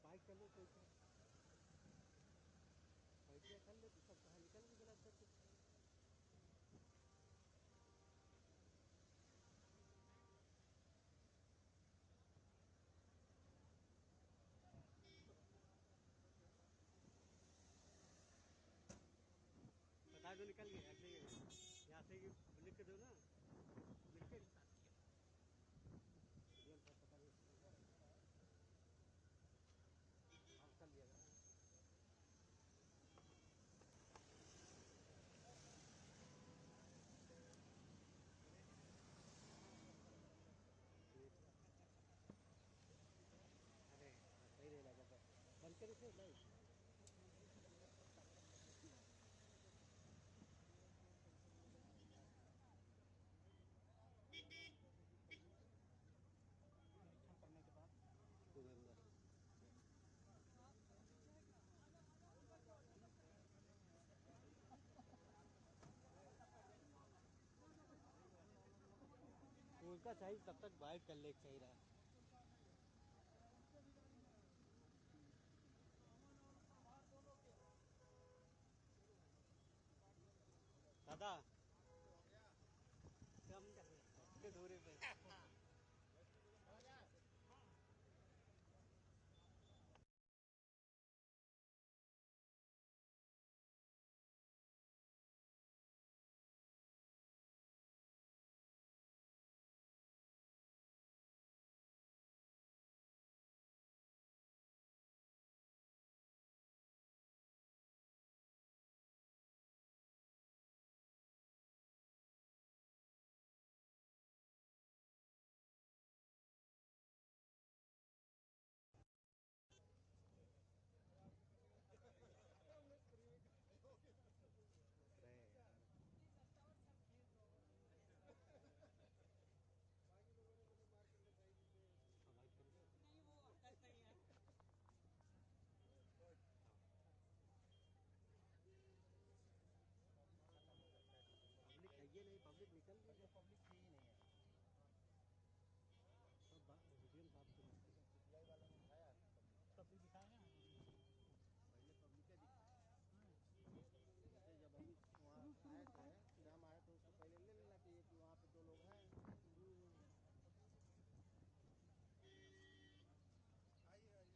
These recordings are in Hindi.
बाइक चलो कोई तो बैठिए कर ले सब कहाँ निकल भी गलत करके बता दो निकल गए अगले यहाँ से लिख के दो ना लिख के पता नहीं हाँ कर लिया अरे सही नहीं लगा बंद करे थे लाइट करने के बाद उनका चाहिए तब तक वाइट कर ले चाहिए रहा दादा कम के दूरी पे पब्लिक है ये नहीं पब्लिक निकल गई पब्लिक थी ही नहीं है सब वीडियो में बात सीआई वाला ने उठाया पब्लिक दिखाया ना पहले पब्लिक का दिखाया जब हम वहाँ आए थे फिर हम आए तो उसको पहले ले लेना चाहिए कि वहाँ पे 2 लोग हैं आइए आइए घूमने का है आओ भाई गंगा में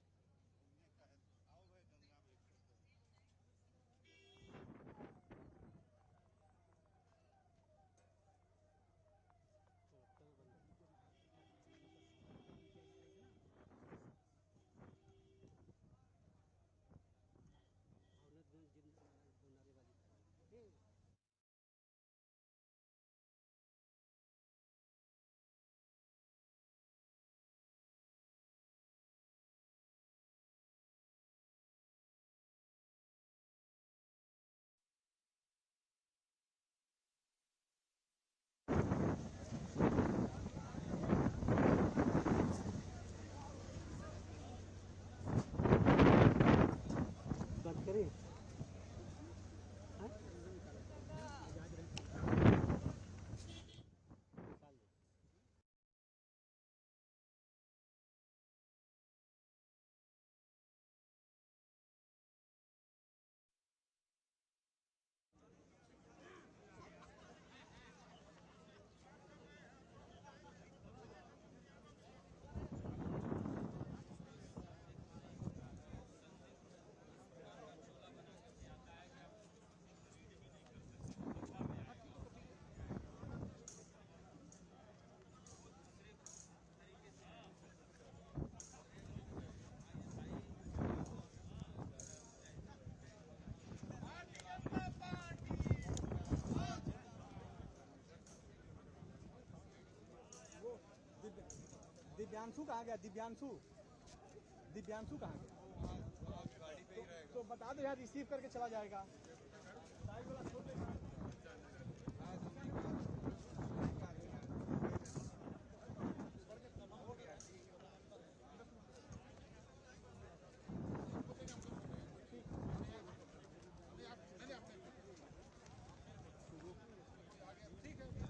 बात करें दिव्यांशु कहाँ गया दिव्यांशु दिव्यांशु कहाँ गया तो बता दो यार रिसीव करके चला जाएगा ठीक है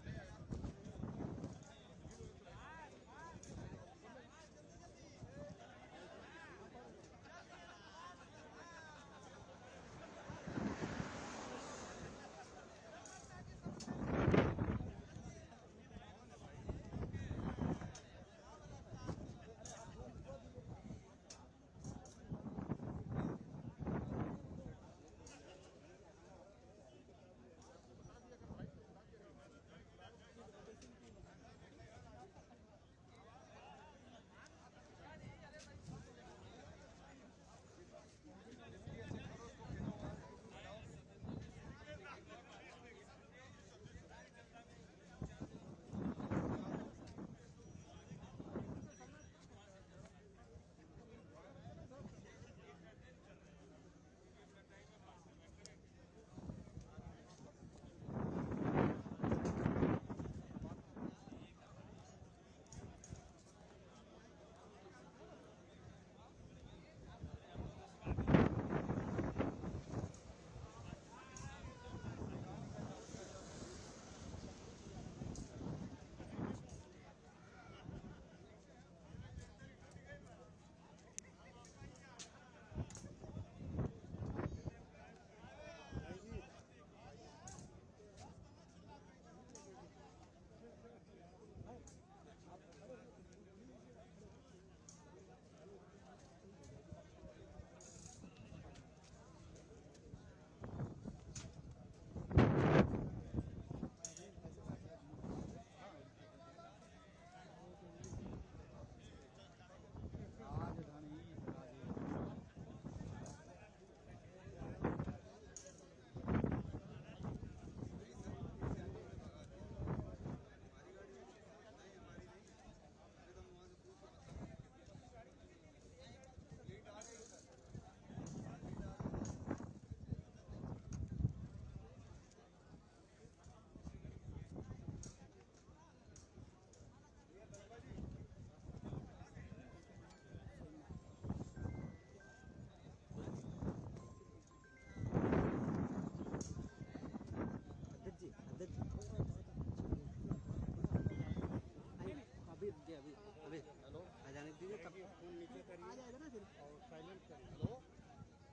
दीजिए तब फोन नीचे आ करिए जाएगा ना फिर। और साइलेंट करिए। हेलो,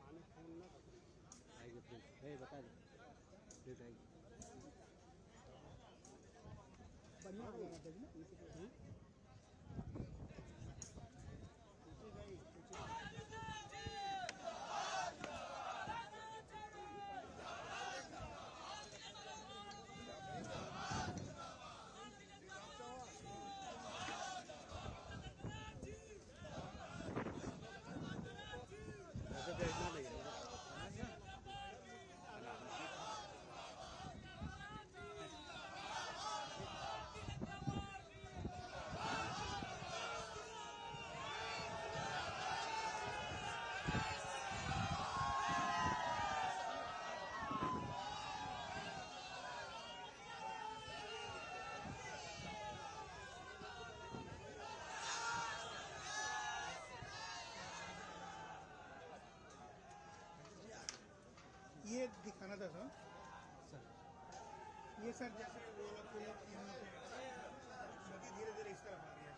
आने फोन ना करिए। आएगा प्लीज, है बता दो प्लीज आएगी। बढ़िया आ जाएगा जब ना पीछे जाइए, पीछे। वैसे देखना नहीं है। ये दिखाना था सर। सर ये सर जैसे वो लोग यहाँ पे नदी धीरे धीरे इस तरफ आ रही है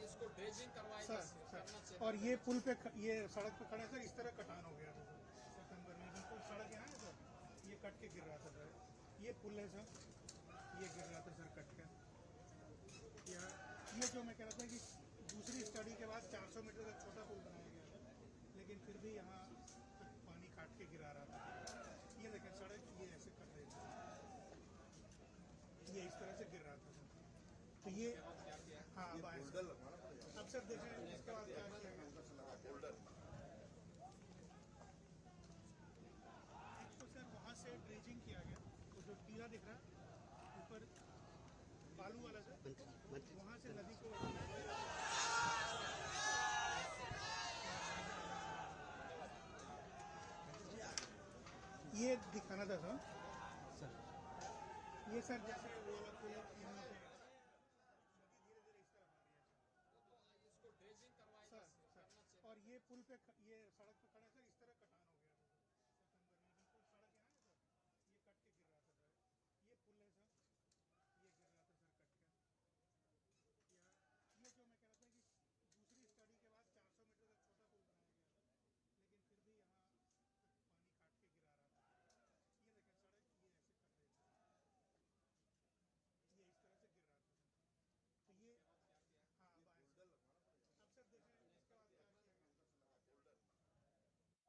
इसको ड्रेजिंग करवाएगा सर। सर और ये पुल पे ये सड़क पे खड़े सर, इस तरह कटान हो गया था सर सितंबर में। बिल्कुल सड़क है ना सर, ये कट के गिर रहा था सर। ये पुल है सर, ये गिर रहा था सर कट के। यहाँ ये जो मैं कह रहा था कि दूसरी स्टडी के बाद 400 मीटर का छोटा पुल बनाया गया था, लेकिन फिर भी यहाँ पानी काट के गिरा रहा था। ये देखें सड़क, ये ऐसे कर रहे थे, ये इस तरह से गिर रहा था सर। तो ये हाँ अब सर देखें इसके बाद क्या किया गया। एक तो सर वहाँ से ड्रेजिंग किया गया, तो जो टीला दिख रहा है ऊपर बालू वाला सर, मंत्री वहाँ से नदी को ये दिखाना था सर। सर ये सर जैसे वो लोग यहाँ पे नदी धीरे धीरे इस तरफ आ रही है इसको ड्रेजिंग करवाएगा सर। और ये पुल पे ये सड़क पे खड़े सर, इस तरह कटान हो गया था सर सितंबर में। बिल्कुल सड़क है ना सर, ये कट के गिर रहा था सर। ये पुल है सर, ये गिर रहा था सर कट के। यहाँ ये जो मैं कह रहा था कि दूसरी स्टडी के बाद 400 मीटर का छोटा पुल बनाया गया था, लेकिन फिर भी यहाँ पानी काट के गिरा रहा था। ये देखें सड़क, ये ऐसे कर रहे थे, ये इस तरह से गिर रहा था सर। तो ये हाँ अब सर देखें इसके बाद क्या किया गया।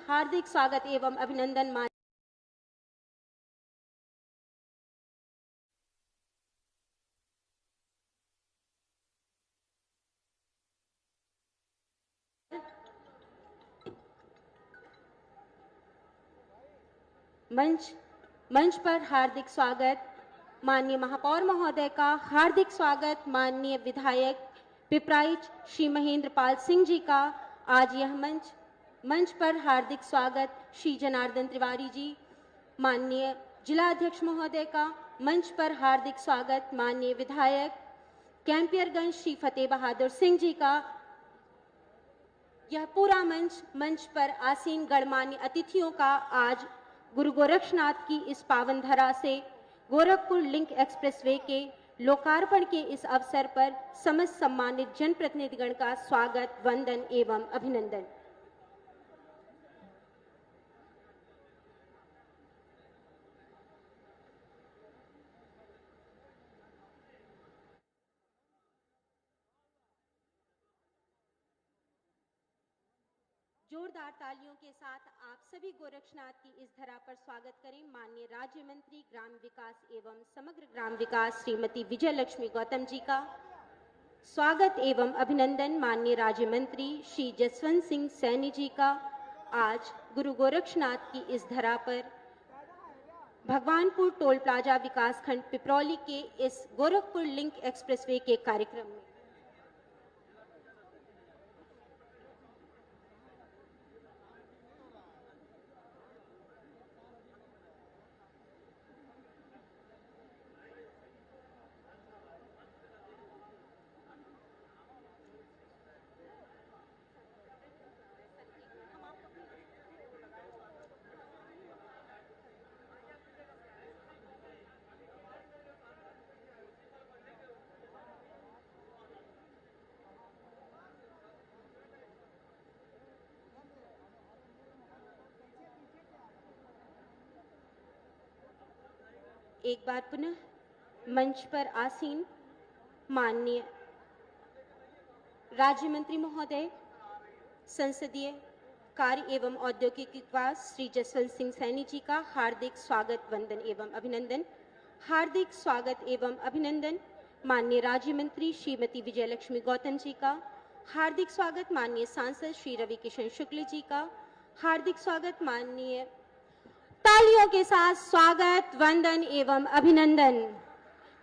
हार्दिक स्वागत एवं अभिनंदन। मंच पर हार्दिक स्वागत माननीय महापौर महोदय का, हार्दिक स्वागत माननीय विधायक पिपराइच श्री महेंद्र पाल सिंह जी का। आज यह मंच पर हार्दिक स्वागत श्री जनार्दन तिवारी जी, माननीय जिला अध्यक्ष महोदय का। मंच पर हार्दिक स्वागत माननीय विधायक कैंपियरगंज श्री फतेह बहादुर सिंह जी का। यह पूरा मंच पर आसीन गणमान्य अतिथियों का आज गुरु गोरक्षनाथ की इस पावन धरा से गोरखपुर लिंक एक्सप्रेसवे के लोकार्पण के इस अवसर पर समस्त सम्मानित जनप्रतिनिधिगण का स्वागत, वंदन एवं अभिनंदन। जोरदार तालियों के साथ आप सभी गोरक्षनाथ की इस धरा पर स्वागत करें माननीय राज्य मंत्री ग्राम विकास एवं समग्र ग्राम विकास श्रीमती विजय लक्ष्मी गौतम जी का। स्वागत एवं अभिनंदन माननीय राज्य मंत्री श्री जसवंत सिंह सैनी जी का। आज गुरु गोरक्षनाथ की इस धरा पर भगवानपुर टोल प्लाजा विकास खंड पिपरौली के इस गोरखपुर लिंक एक्सप्रेसवे के कार्यक्रम में एक बार पुनः मंच पर आसीन माननीय राज्य मंत्री महोदय संसदीय कार्य एवं औद्योगिक विकास श्री जसवंत सिंह सैनी जी का हार्दिक स्वागत, वंदन एवं अभिनंदन। हार्दिक स्वागत एवं अभिनंदन माननीय राज्य मंत्री श्रीमती विजय लक्ष्मी गौतम जी का। हार्दिक स्वागत माननीय सांसद श्री रवि किशन शुक्ल जी का। हार्दिक स्वागत माननीय, तालियों के साथ स्वागत, वंदन एवं अभिनंदन।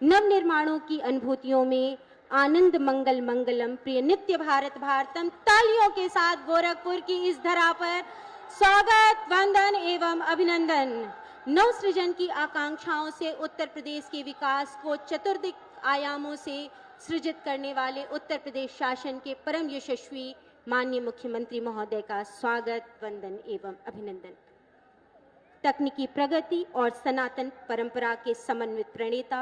नव निर्माणों की अनुभूतियों में आनंद मंगल मंगलम प्रिय नित्य भारत भारतम। तालियों के साथ गोरखपुर की इस धरा पर स्वागत, वंदन एवं अभिनंदन। नव सृजन की आकांक्षाओं से उत्तर प्रदेश के विकास को चतुर्दिक आयामों से सृजित करने वाले उत्तर प्रदेश शासन के परम यशस्वी माननीय मुख्यमंत्री महोदय का स्वागत, वंदन एवं अभिनंदन। तकनीकी प्रगति और सनातन परंपरा के समन्वित प्रणेता,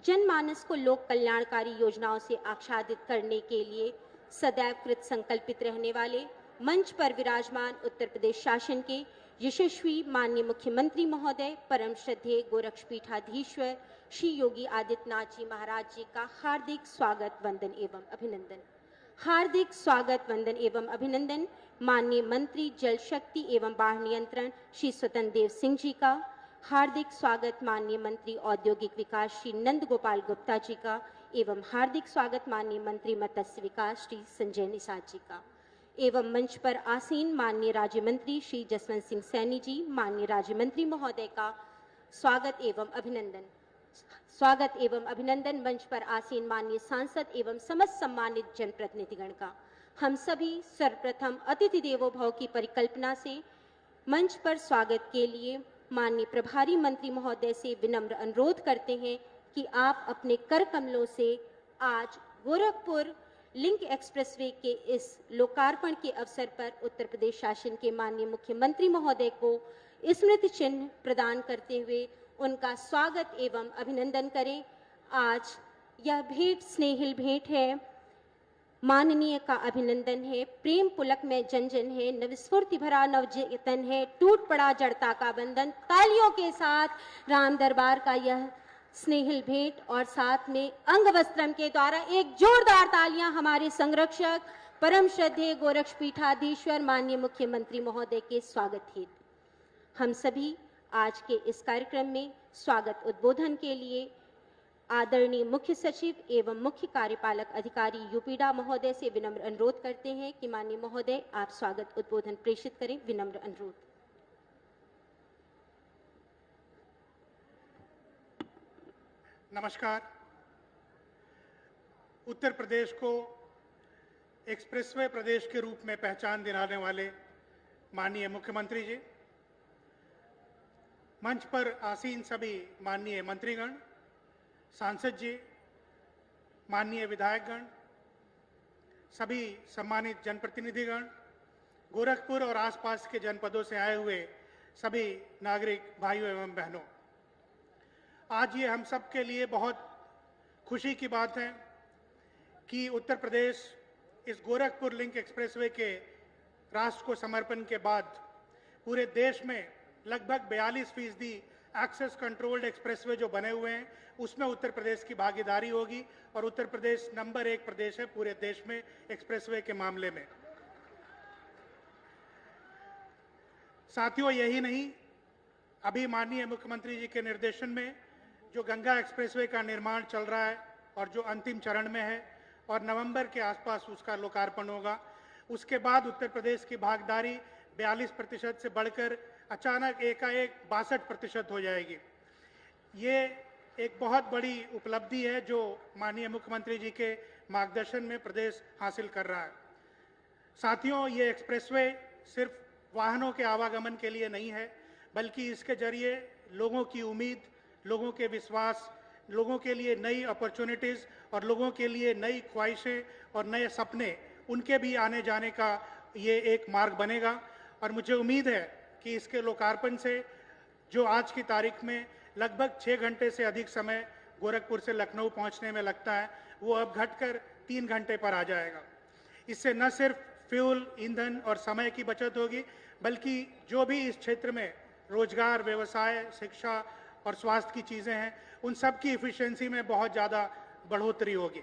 जनमानस को लोक कल्याणकारी योजनाओं से आच्छादित करने के लिए सदैव कृत संकल्पित रहने वाले मंच पर विराजमान उत्तर प्रदेश शासन के यशस्वी माननीय मुख्यमंत्री महोदय परम श्रद्धेय गोरक्षपीठाधीश्वर श्री योगी आदित्यनाथ जी महाराज जी का हार्दिक स्वागत, वंदन एवं अभिनंदन। हार्दिक स्वागत, वंदन एवं अभिनंदन माननीय मंत्री जल शक्ति एवं बाढ़ नियंत्रण श्री स्वतंत्र देव सिंह जी का। हार्दिक स्वागत माननीय मंत्री औद्योगिक विकास श्री नंद गोपाल गुप्ता जी का एवं हार्दिक स्वागत माननीय मंत्री मत्स्य विकास श्री संजय निषाद जी का। एवं मंच पर आसीन माननीय राज्य मंत्री श्री जसवंत सिंह सैनी जी, माननीय राज्य मंत्री महोदय का स्वागत एवं अभिनंदन। स्वागत एवं अभिनंदन मंच पर आसीन माननीय सांसद एवं समस्त सम्मानित जनप्रतिनिधिगण का। हम सभी सर्वप्रथम अतिथि देवो भव की परिकल्पना से मंच पर स्वागत के लिए माननीय प्रभारी मंत्री महोदय से विनम्र अनुरोध करते हैं कि आप अपने कर कमलों से आज गोरखपुर लिंक एक्सप्रेसवे के इस लोकार्पण के अवसर पर उत्तर प्रदेश शासन के माननीय मुख्यमंत्री महोदय को स्मृति चिन्ह प्रदान करते हुए उनका स्वागत एवं अभिनंदन करें। आज यह भेंट स्नेहिल भेंट है, माननीय का अभिनंदन है, प्रेम पुलक में जन है, नवस्फूर्ति भरा नवचेतन है, टूट पड़ा जड़ता का बंधन। तालियों के साथ राम दरबार का यह स्नेहिल भेंट और साथ में अंग वस्त्रम के द्वारा एक जोरदार तालियां हमारे संरक्षक परम श्रद्धेय गोरक्ष पीठाधीश्वर माननीय मुख्यमंत्री महोदय के स्वागत हेतु हम सभी आज के इस कार्यक्रम में स्वागत उद्बोधन के लिए आदरणीय मुख्य सचिव एवं मुख्य कार्यपालक अधिकारी यूपीडा महोदय से विनम्र अनुरोध करते हैं कि माननीय महोदय आप स्वागत उद्बोधन प्रेषित करें। विनम्र अनुरोध। नमस्कार। उत्तर प्रदेश को एक्सप्रेसवे प्रदेश के रूप में पहचान दिलाने वाले माननीय मुख्यमंत्री जी, मंच पर आसीन सभी माननीय मंत्रीगण, सांसद जी, माननीय विधायकगण, सभी सम्मानित जनप्रतिनिधिगण, गोरखपुर और आसपास के जनपदों से आए हुए सभी नागरिक भाइयों एवं बहनों, आज ये हम सब के लिए बहुत खुशी की बात है कि उत्तर प्रदेश इस गोरखपुर लिंक एक्सप्रेसवे के राष्ट्र को समर्पण के बाद पूरे देश में लगभग 42% एक्सेस कंट्रोल्ड एक्सप्रेसवे जो बने हुए हैं उसमें उत्तर प्रदेश की भागीदारी होगी और उत्तर प्रदेश नंबर 1 प्रदेश है पूरे देश में एक्सप्रेसवे के मामले में। साथियों, यही नहीं, अभी माननीय मुख्यमंत्री जी के निर्देशन में जो गंगा एक्सप्रेसवे का निर्माण चल रहा है और जो अंतिम चरण में है और नवंबर के आसपास उसका लोकार्पण होगा, उसके बाद उत्तर प्रदेश की भागीदारी 42% से बढ़कर अचानक एकाएक 62% हो जाएगी। ये एक बहुत बड़ी उपलब्धि है जो माननीय मुख्यमंत्री जी के मार्गदर्शन में प्रदेश हासिल कर रहा है। साथियों, ये एक्सप्रेसवे सिर्फ वाहनों के आवागमन के लिए नहीं है, बल्कि इसके जरिए लोगों की उम्मीद, लोगों के विश्वास, लोगों के लिए नई अपॉर्चुनिटीज़ और लोगों के लिए नई ख्वाहिशें और नए सपने, उनके भी आने जाने का ये एक मार्ग बनेगा। और मुझे उम्मीद है कि इसके लोकार्पण से जो आज की तारीख में लगभग 6 घंटे से अधिक समय गोरखपुर से लखनऊ पहुंचने में लगता है, वो अब घटकर 3 घंटे पर आ जाएगा। इससे न सिर्फ फ्यूल, ईंधन और समय की बचत होगी, बल्कि जो भी इस क्षेत्र में रोजगार, व्यवसाय, शिक्षा और स्वास्थ्य की चीज़ें हैं, उन सब की इफिशियंसी में बहुत ज़्यादा बढ़ोतरी होगी।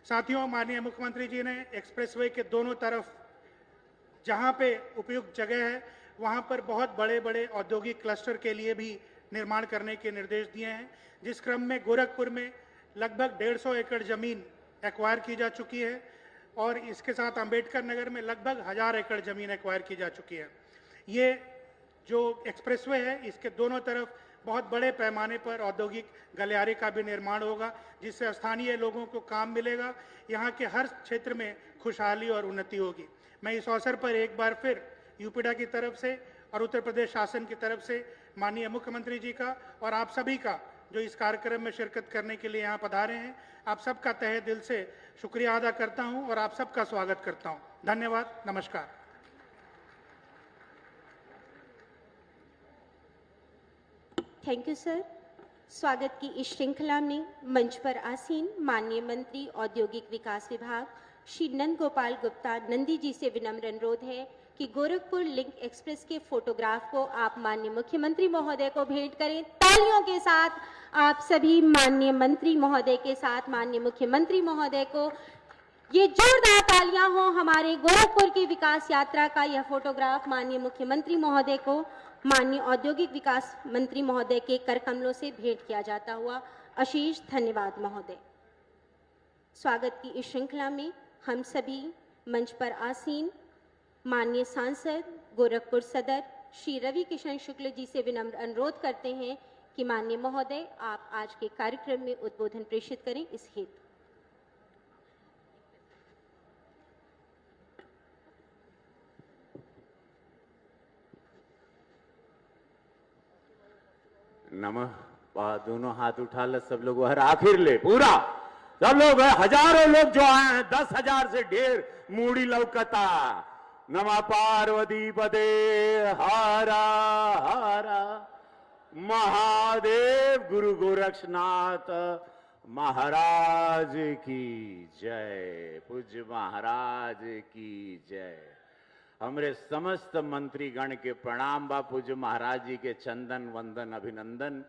साथियों, माननीय मुख्यमंत्री जी ने एक्सप्रेसवे के दोनों तरफ जहाँ पे उपयुक्त जगह है वहाँ पर बहुत बड़े बड़े औद्योगिक क्लस्टर के लिए भी निर्माण करने के निर्देश दिए हैं, जिस क्रम में गोरखपुर में लगभग 150 एकड़ जमीन एक्वायर की जा चुकी है और इसके साथ अंबेडकर नगर में लगभग 1000 एकड़ जमीन एक्वायर की जा चुकी है। ये जो एक्सप्रेसवे है इसके दोनों तरफ बहुत बड़े पैमाने पर औद्योगिक गलियारे का भी निर्माण होगा, जिससे स्थानीय लोगों को काम मिलेगा, यहाँ के हर क्षेत्र में खुशहाली और उन्नति होगी। मैं इस अवसर पर एक बार फिर यूपीडा की तरफ से और उत्तर प्रदेश शासन की तरफ से माननीय मुख्यमंत्री जी का और आप सभी का जो इस कार्यक्रम में शिरकत करने के लिए यहाँ पधारे हैं, आप सबका तहे दिल से शुक्रिया अदा करता हूँ और आप सबका स्वागत करता हूँ। धन्यवाद। नमस्कार। Thank you sir. स्वागत की इस श्रृंखला में मंच पर आसीन माननीय मंत्री औद्योगिक विकास विभाग श्री नंद गोपाल गुप्ता नंदी जी से विनम्र अनुरोध है कि गोरखपुर लिंक एक्सप्रेस के फोटोग्राफ को आप माननीय मुख्यमंत्री महोदय को भेंट करें। तालियों के साथ आप सभी माननीय मंत्री महोदय के साथ माननीय मुख्यमंत्री महोदय को ये जोरदार तालियां हो हमारे गोरखपुर की विकास यात्रा का यह फोटोग्राफ माननीय मुख्यमंत्री महोदय को माननीय औद्योगिक विकास मंत्री महोदय के कर कमलों से भेंट किया जाता हुआ। अशेष धन्यवाद महोदय। स्वागत की इस श्रृंखला में हम सभी मंच पर आसीन माननीय सांसद गोरखपुर सदर श्री रवि किशन शुक्ल जी से विनम्र अनुरोध करते हैं कि माननीय महोदय आप आज के कार्यक्रम में उद्बोधन प्रेषित करें। इस हेतु नमः। दोनों हाथ उठा ले सब लोग, हर आखिर ले पूरा सब लोग, हजारों लोग जो आए हैं, 10,000 से ढेर मूड़ी लौकता। नमः पार्वती पदे हारा हारा महादेव गुरु गोरक्षनाथ महाराज की जय। पूज्य महाराज की जय। हमरे समस्त मंत्रीगण के प्रणाम बा। पूज्य महाराज जी के चंदन वंदन अभिनंदन।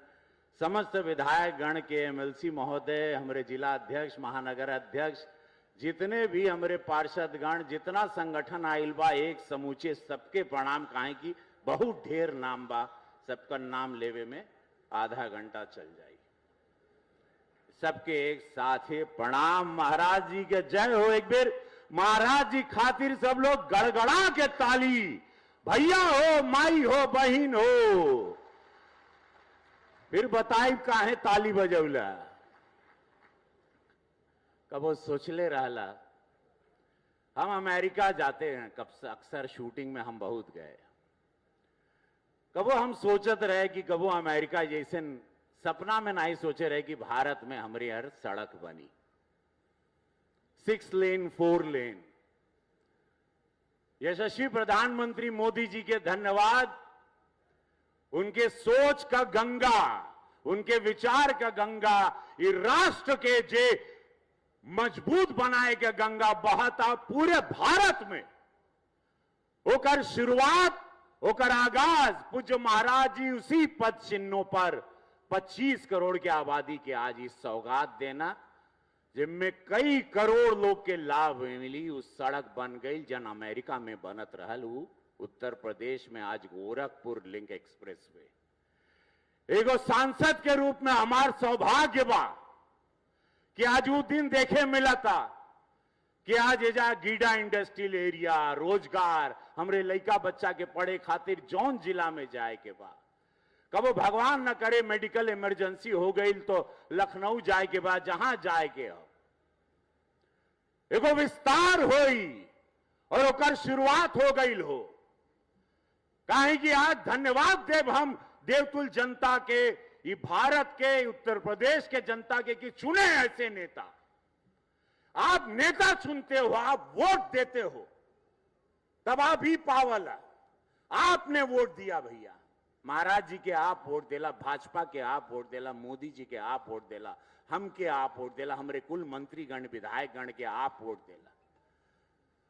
समस्त विधायक गण के एमएलसी महोदय, हमारे जिला अध्यक्ष, महानगर अध्यक्ष, जितने भी हमारे पार्षद गण, जितना संगठन आइल बा, एक समूचे सबके प्रणाम। काहे की बहुत ढेर नाम बा, सबका नाम लेवे में आधा घंटा चल जाए। सबके एक साथ ही प्रणाम। महाराज जी के जय हो। एक बार महाराज जी खातिर सब लोग गड़गड़ा के ताली। भैया हो, माई हो, बहन हो, फिर बताई काहे ताली बजौला। कबो सोचले रहला। हम अमेरिका जाते हैं, कब अक्सर शूटिंग में हम बहुत गए। कबो हम सोचत रहे कि कबो अमेरिका जैसे सपना में नहीं सोचे रहे कि भारत में हमारी हर सड़क बनी 6 लेन 4 लेन। यशस्वी प्रधानमंत्री मोदी जी के धन्यवाद। उनके सोच का गंगा, उनके विचार का गंगा, ये राष्ट्र के जे मजबूत बनाए के गंगा बहता पूरे भारत में। ओकर शुरुआत, ओकर आगाज पूज्य महाराज जी उसी पद चिन्हों पर 25 करोड़ की आबादी के आज इस सौगात देना, जिनमें कई करोड़ लोग के लाभ मिली। उस सड़क बन गई जन अमेरिका में बनत रहल। उत्तर प्रदेश में आज गोरखपुर लिंक एक्सप्रेस वे। एगो सांसद के रूप में हमार सौभाग्य बा कि आज वो दिन देखे मिला था कि आज एजा गीडा इंडस्ट्रियल एरिया, रोजगार, हमरे लड़का बच्चा के पढ़े खातिर जौन जिला में जाए के बाद, कबो भगवान न करे मेडिकल इमरजेंसी हो गई तो लखनऊ जाए के बाद, जहां जाए के हो एगो विस्तार होई और ओकर शुरुआत हो गई हो। काहे कि आज धन्यवाद देव हम देवतुल जनता के, ये भारत के, उत्तर प्रदेश के जनता के कि चुने ऐसे नेता। आप नेता चुनते हो, आप वोट देते हो, तब आप ही पावल है। आपने वोट दिया भैया, महाराज जी के आप वोट देला, भाजपा के आप वोट देला, मोदी जी के आप वोट देला, हम के आप वोट देला, हमारे कुल मंत्री गण, विधायक गण के आप वोट देला।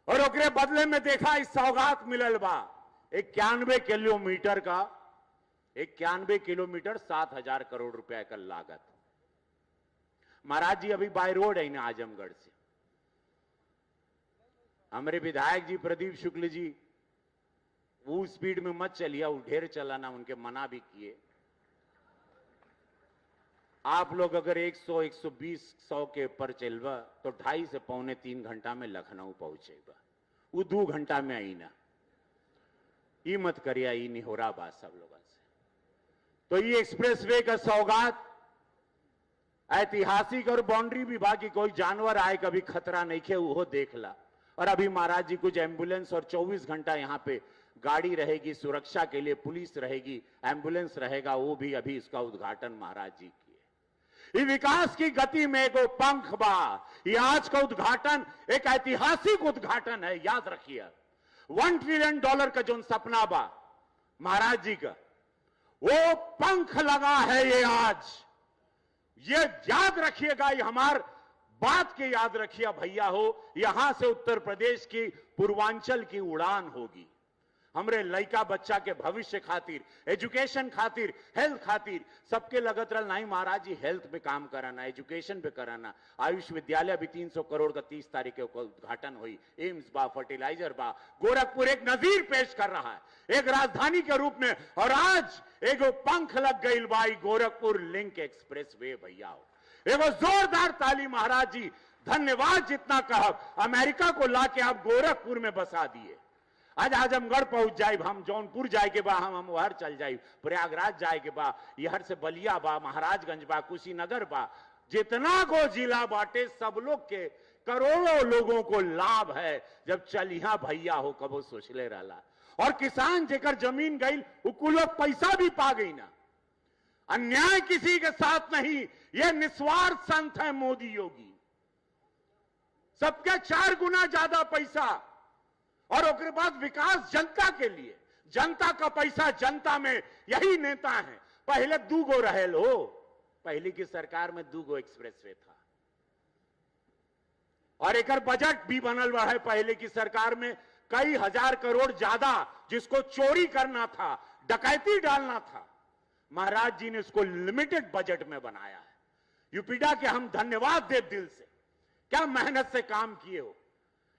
और ओकरे बदले में देखा इस सौगात मिलल बा 91 किलोमीटर का, 91 किलोमीटर 7,000 करोड़ रुपए का लागत। महाराज जी अभी बाय रोड है ना आजमगढ़ से। हमारे विधायक जी प्रदीप शुक्ल जी वो स्पीड में मत चलिए, वो ढेर चलाना, उनके मना भी किए। आप लोग अगर 100 120 100 के ऊपर चलवा तो 2.5 से पौने 3 घंटा में लखनऊ पहुंचेगा। वो 2 घंटा में आई ना। ये मत करिए, ये नहीं हो रहा बात सब लोगों से। तो ये एक्सप्रेसवे का सौगात ऐतिहासिक और बाउंड्री विभाग की कोई जानवर आए कभी खतरा नहीं खे, वो देख ला। और अभी महाराज जी कुछ एम्बुलेंस और 24 घंटा यहां पे गाड़ी रहेगी सुरक्षा के लिए, पुलिस रहेगी, एम्बुलेंस रहेगा, वो भी अभी इसका उद्घाटन महाराज जी किए। ये विकास की गति में एक पंख बा। ये आज का उद्घाटन एक ऐतिहासिक उद्घाटन है, याद रखिए। $1 ट्रिलियन का जो सपना बा महाराज जी का, वो पंख लगा है ये आज। ये याद रखिएगा, ये हमार बात के याद रखिए भैया हो। यहां से उत्तर प्रदेश की पूर्वांचल की उड़ान होगी। हमरे लड़का बच्चा के भविष्य खातिर, एजुकेशन खातिर, हेल्थ खातिर सबके लगत रहा नहीं महाराज जी, हेल्थ पे काम कराना, एजुकेशन पे कराना। आयुष विद्यालय भी 300 करोड़ का 30 तारीख को उद्घाटन हुई। एम्स बा, फर्टिलाइजर बा, गोरखपुर एक नजीर पेश कर रहा है एक राजधानी के रूप में। और आज एगो पंख लग गई by Gorakhpur link express way भैया हो। एगो जोरदार ताली महाराज जी, धन्यवाद जितना कहा। अमेरिका को लाके आप गोरखपुर में बसा दिए। आज आजमगढ़ पहुंच जाए, हम जौनपुर जाए के बा, हम वहर चल जाए, प्रयागराज जाए के बा, यहर से बलिया बा, महाराजगंज बा, कुशीनगर बा, जितना को जिला बाटे सब लोग के करोड़ों लोगों को लाभ है जब चलिया भैया हो। कबो सोचले रहला। और किसान जेकर जमीन गई वो लोग पैसा भी पा गई ना। अन्याय किसी के साथ नहीं, ये निस्वार्थ संत है मोदी योगी। सबके 4 गुना ज्यादा पैसा और उसके बाद विकास जनता के लिए। जनता का पैसा जनता में, यही नेता है। पहले 2 गो रहेल हो, पहले की सरकार में 2 गो एक्सप्रेसवे था और एक बजट भी बनल हुआ है। पहले की सरकार में कई हजार करोड़ ज्यादा जिसको चोरी करना था, डकैती डालना था, महाराज जी ने इसको लिमिटेड बजट में बनाया है। यूपीडा के हम धन्यवाद देव दिल से। क्या मेहनत से काम किए हो।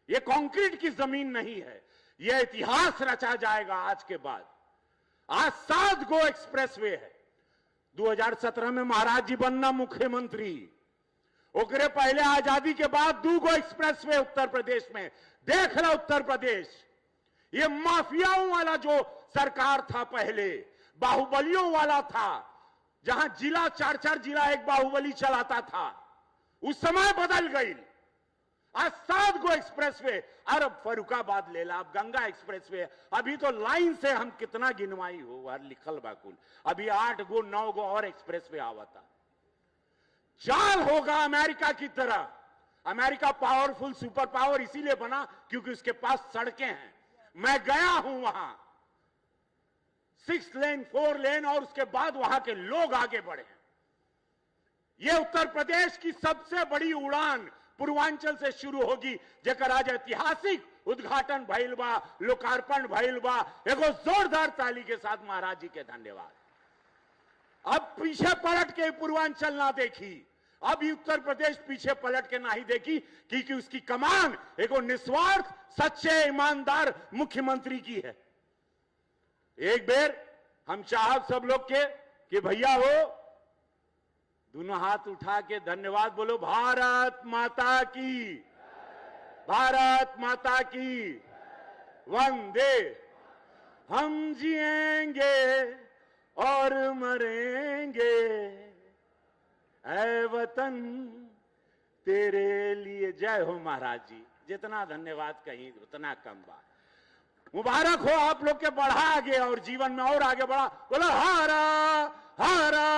ये कंक्रीट की जमीन नहीं है, यह इतिहास रचा जाएगा आज के बाद। आज 7 गो एक्सप्रेसवे है। 2017 में महाराज जी बनना मुख्यमंत्री, ओकरे पहले आजादी के बाद 2 गो एक्सप्रेसवे उत्तर प्रदेश में। देख रहा उत्तर प्रदेश, ये माफियाओं वाला जो सरकार था पहले, बाहुबलियों वाला था, जहां जिला 4-4 जिला एक बाहुबली चलाता था, उस समय बदल गई। आज 7 गो एक्सप्रेसवे। अरब फरुखाबाद ले ला, अब गंगा एक्सप्रेसवे। अभी तो लाइन से हम कितना गिनवाई हो वह लिखल बाकुल। अभी 8 गो 9 गो और एक्सप्रेसवे आवता। चाल होगा अमेरिका की तरह। अमेरिका पावरफुल सुपर पावर इसीलिए बना क्योंकि उसके पास सड़कें हैं। मैं गया हूं वहां, 6 लेन 4 लेन, और उसके बाद वहां के लोग आगे बढ़े। यह उत्तर प्रदेश की सबसे बड़ी उड़ान पूर्वांचल से शुरू होगी, जेकर आज ऐतिहासिक उद्घाटन भइल बा, लोकार्पण भइल बा। एगो जोरदार ताली के साथ महाराज जी के धन्यवाद। अब पीछे पलट के पूर्वांचल ना देखी, अब उत्तर प्रदेश पीछे पलट के ना ही देखी, क्योंकि उसकी कमान एगो निस्वार्थ सच्चे ईमानदार मुख्यमंत्री की है। एक बेर हम चाहब सब लोग के कि भैया हो, दोनों हाथ उठा के धन्यवाद बोलो। भारत माता की, भारत माता की, वंदे। हम जिएंगे और मरेंगे, ऐ वतन तेरे लिए। जय हो महाराज जी। जितना धन्यवाद कहीं उतना कम बात। मुबारक हो आप लोग के, बढ़ा आगे और जीवन में और आगे बढ़ा। बोलो हारा हारा।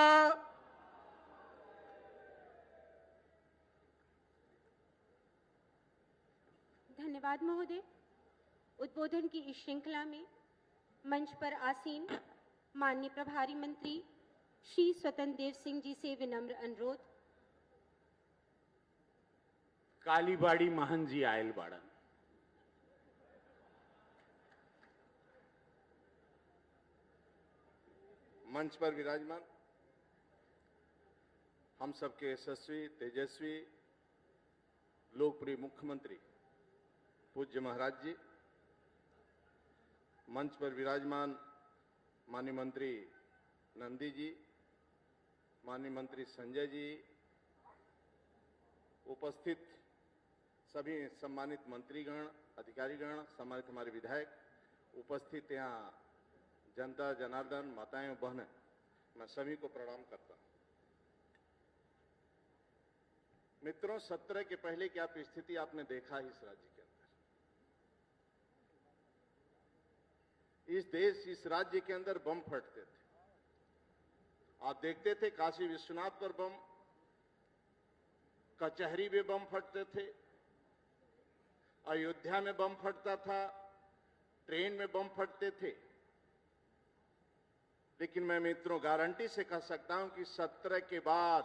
धन्यवाद महोदय। उद्बोधन की इस श्रृंखला में मंच पर आसीन माननीय प्रभारी मंत्री श्री स्वतंत्र देव सिंह जी से विनम्र अनुरोध। कालीबाड़ी महन जी आयल बाड़न। मंच पर विराजमान हम सबके यशस्वी तेजस्वी लोकप्रिय मुख्यमंत्री पूज्य महाराज जी, मंच पर विराजमान माननीय मंत्री नंदी जी, माननीय मंत्री संजय जी, उपस्थित सभी सम्मानित मंत्रीगण, अधिकारीगण, सम्मानित हमारे विधायक, उपस्थित यहाँ जनता जनार्दन, माताएं और बहनें, मैं सभी को प्रणाम करता हूं। मित्रों, सत्र के पहले क्या स्थिति आपने देखा इस राज्य के अंदर। इस देश, इस राज्य के अंदर बम फटते थे। आप देखते थे काशी विश्वनाथ पर बम, कचहरी में बम फटते थे, अयोध्या में बम फटता था, ट्रेन में बम फटते थे। लेकिन मैं मित्रों गारंटी से कह सकता हूं कि 17 के बाद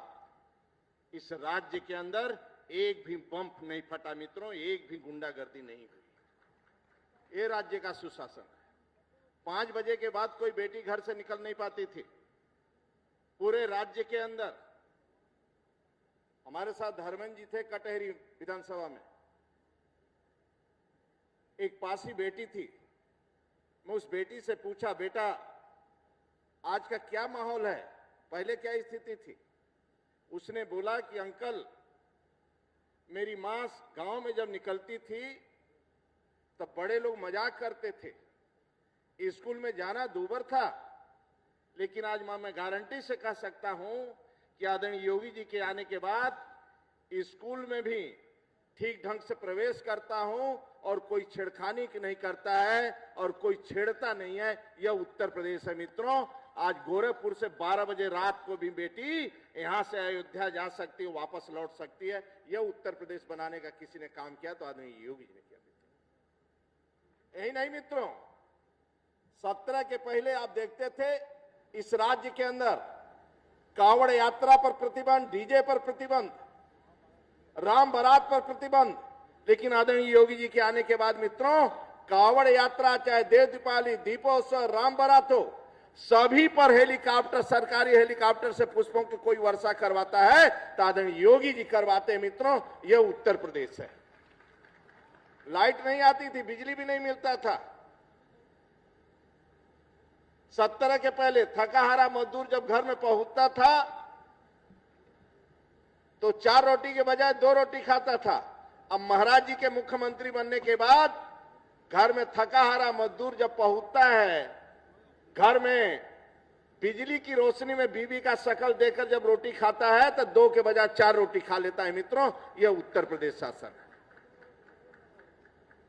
इस राज्य के अंदर एक भी बम नहीं फटा मित्रों, एक भी गुंडागर्दी नहीं हुई। ये राज्य का सुशासन है। 5 बजे के बाद कोई बेटी घर से निकल नहीं पाती थी। पूरे राज्य के अंदर हमारे साथ धर्मेंद्र जी थे कटहरी विधानसभा में। एक पासी बेटी थी, मैं उस बेटी से पूछा, बेटा आज का क्या माहौल है, पहले क्या स्थिति थी। उसने बोला कि अंकल, मेरी मां गांव में जब निकलती थी तब बड़े लोग मजाक करते थे, स्कूल में जाना दूभर था। लेकिन आज मां मैं गारंटी से कह सकता हूं कि आदरणीय योगी जी के आने के बाद स्कूल में भी ठीक ढंग से प्रवेश करता हूं और कोई छेड़खानी नहीं करता है और कोई छेड़ता नहीं है। यह उत्तर प्रदेश है मित्रों। आज गोरखपुर से 12 बजे रात को भी बेटी यहां से अयोध्या जा सकती है, वापस लौट सकती है। यह उत्तर प्रदेश बनाने का किसी ने काम किया तो आदरणीय योगी जी ने किया मित्रों। यही नहीं मित्रों, 17 के पहले आप देखते थे इस राज्य के अंदर कांवड़ यात्रा पर प्रतिबंध, डीजे पर प्रतिबंध, राम बारात पर प्रतिबंध। लेकिन आदरणीय योगी जी के आने के बाद मित्रों, कांवड़ यात्रा चाहे देव दीपावली, दीपोत्सव, राम बारात हो, सभी पर हेलीकॉप्टर, सरकारी हेलीकॉप्टर से पुष्पों की कोई वर्षा करवाता है तो आदरणीय योगी जी करवाते हैं मित्रों। यह उत्तर प्रदेश है। लाइट नहीं आती थी, बिजली भी नहीं मिलता था। 70 के पहले थका हारा मजदूर जब घर में पहुंचता था तो 4 रोटी के बजाय 2 रोटी खाता था। अब महाराज जी के मुख्यमंत्री बनने के बाद घर में थका हारा मजदूर जब पहुंचता है, घर में बिजली की रोशनी में बीवी का शकल देखकर जब रोटी खाता है तो 2 के बजाय 4 रोटी खा लेता है मित्रों। यह उत्तर प्रदेश शासन है।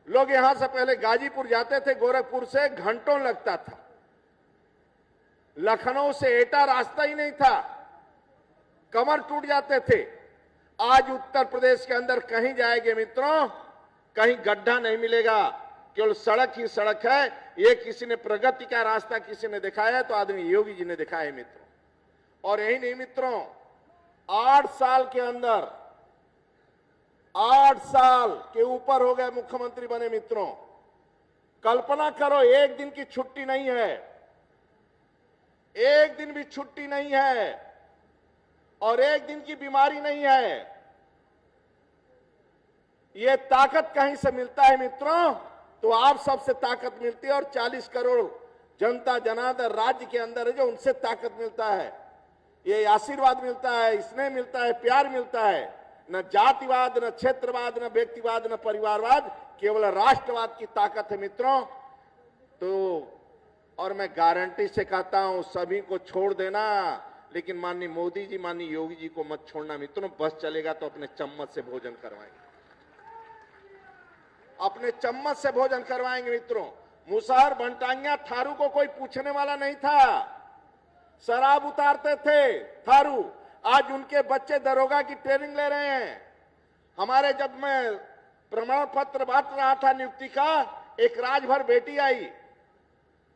लोग यहां से पहले गाजीपुर जाते थे, गोरखपुर से घंटों लगता था। लखनऊ से एटा रास्ता ही नहीं था, कमर टूट जाते थे। आज उत्तर प्रदेश के अंदर कहीं जाएंगे मित्रों, कहीं गड्ढा नहीं मिलेगा, केवल सड़क ही सड़क है। ये किसी ने प्रगति का रास्ता किसी ने दिखाया है तो आदरणीय योगी जी ने दिखाया है मित्रों। और यही नहीं मित्रों, 8 साल के अंदर 8 साल के ऊपर हो गए मुख्यमंत्री बने मित्रों। कल्पना करो, एक दिन की छुट्टी नहीं है, एक दिन भी छुट्टी नहीं है और एक दिन की बीमारी नहीं है। यह ताकत कहीं से मिलता है मित्रों, तो आप सबसे ताकत मिलती है। और 40 करोड़ जनता जनार्दन राज्य के अंदर है जो, उनसे ताकत मिलता है। ये आशीर्वाद मिलता है, स्नेह मिलता है, प्यार मिलता है। न जातिवाद, न क्षेत्रवाद, न व्यक्तिवाद, न परिवारवाद, केवल राष्ट्रवाद की ताकत है मित्रों। तो और मैं गारंटी से कहता हूं, सभी को छोड़ देना, लेकिन माननीय मोदी जी, माननीय योगी जी को मत छोड़ना मित्रों। बस चलेगा तो अपने चम्मच से भोजन करवाएंगे, अपने चम्मच से भोजन करवाएंगे मित्रों। मुसहर, बनटांगिया, थारू को कोई पूछने वाला नहीं था। शराब उतारते थे थारू, आज उनके बच्चे दरोगा की ट्रेनिंग ले रहे हैं। हमारे जब मैं प्रमाण पत्र बांट रहा था नियुक्ति का, एक राजभर बेटी आई,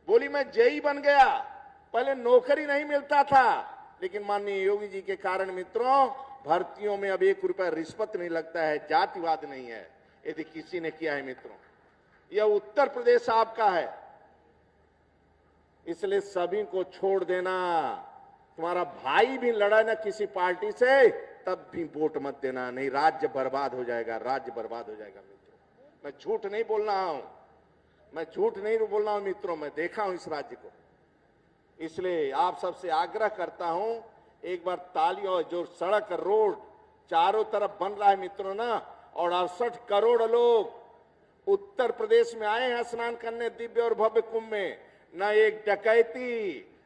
बोली मैं जेई बन गया। पहले नौकरी नहीं मिलता था, लेकिन माननीय योगी जी के कारण मित्रों भर्तियों में अब 1 रुपया रिश्वत नहीं लगता है, जातिवाद नहीं है, यदि किसी ने किया है मित्रों। यह उत्तर प्रदेश आपका है, इसलिए सभी को छोड़ देना। तुम्हारा भाई भी लड़ा ना किसी पार्टी से, तब भी वोट मत देना, नहीं राज्य बर्बाद हो जाएगा, राज्य बर्बाद हो जाएगा मित्रों। मैं झूठ नहीं बोल रहा हूं, मैं झूठ नहीं बोल रहा हूं मित्रों, मैं देखा हूं इस राज्य को। इसलिए आप सबसे आग्रह करता हूं, एक बार तालियों, जो सड़क रोड चारों तरफ बन रहा है मित्रों ना, और 68 करोड़ लोग उत्तर प्रदेश में आए हैं स्नान करने दिव्य और भव्य कुंभ में। न एक डकैती,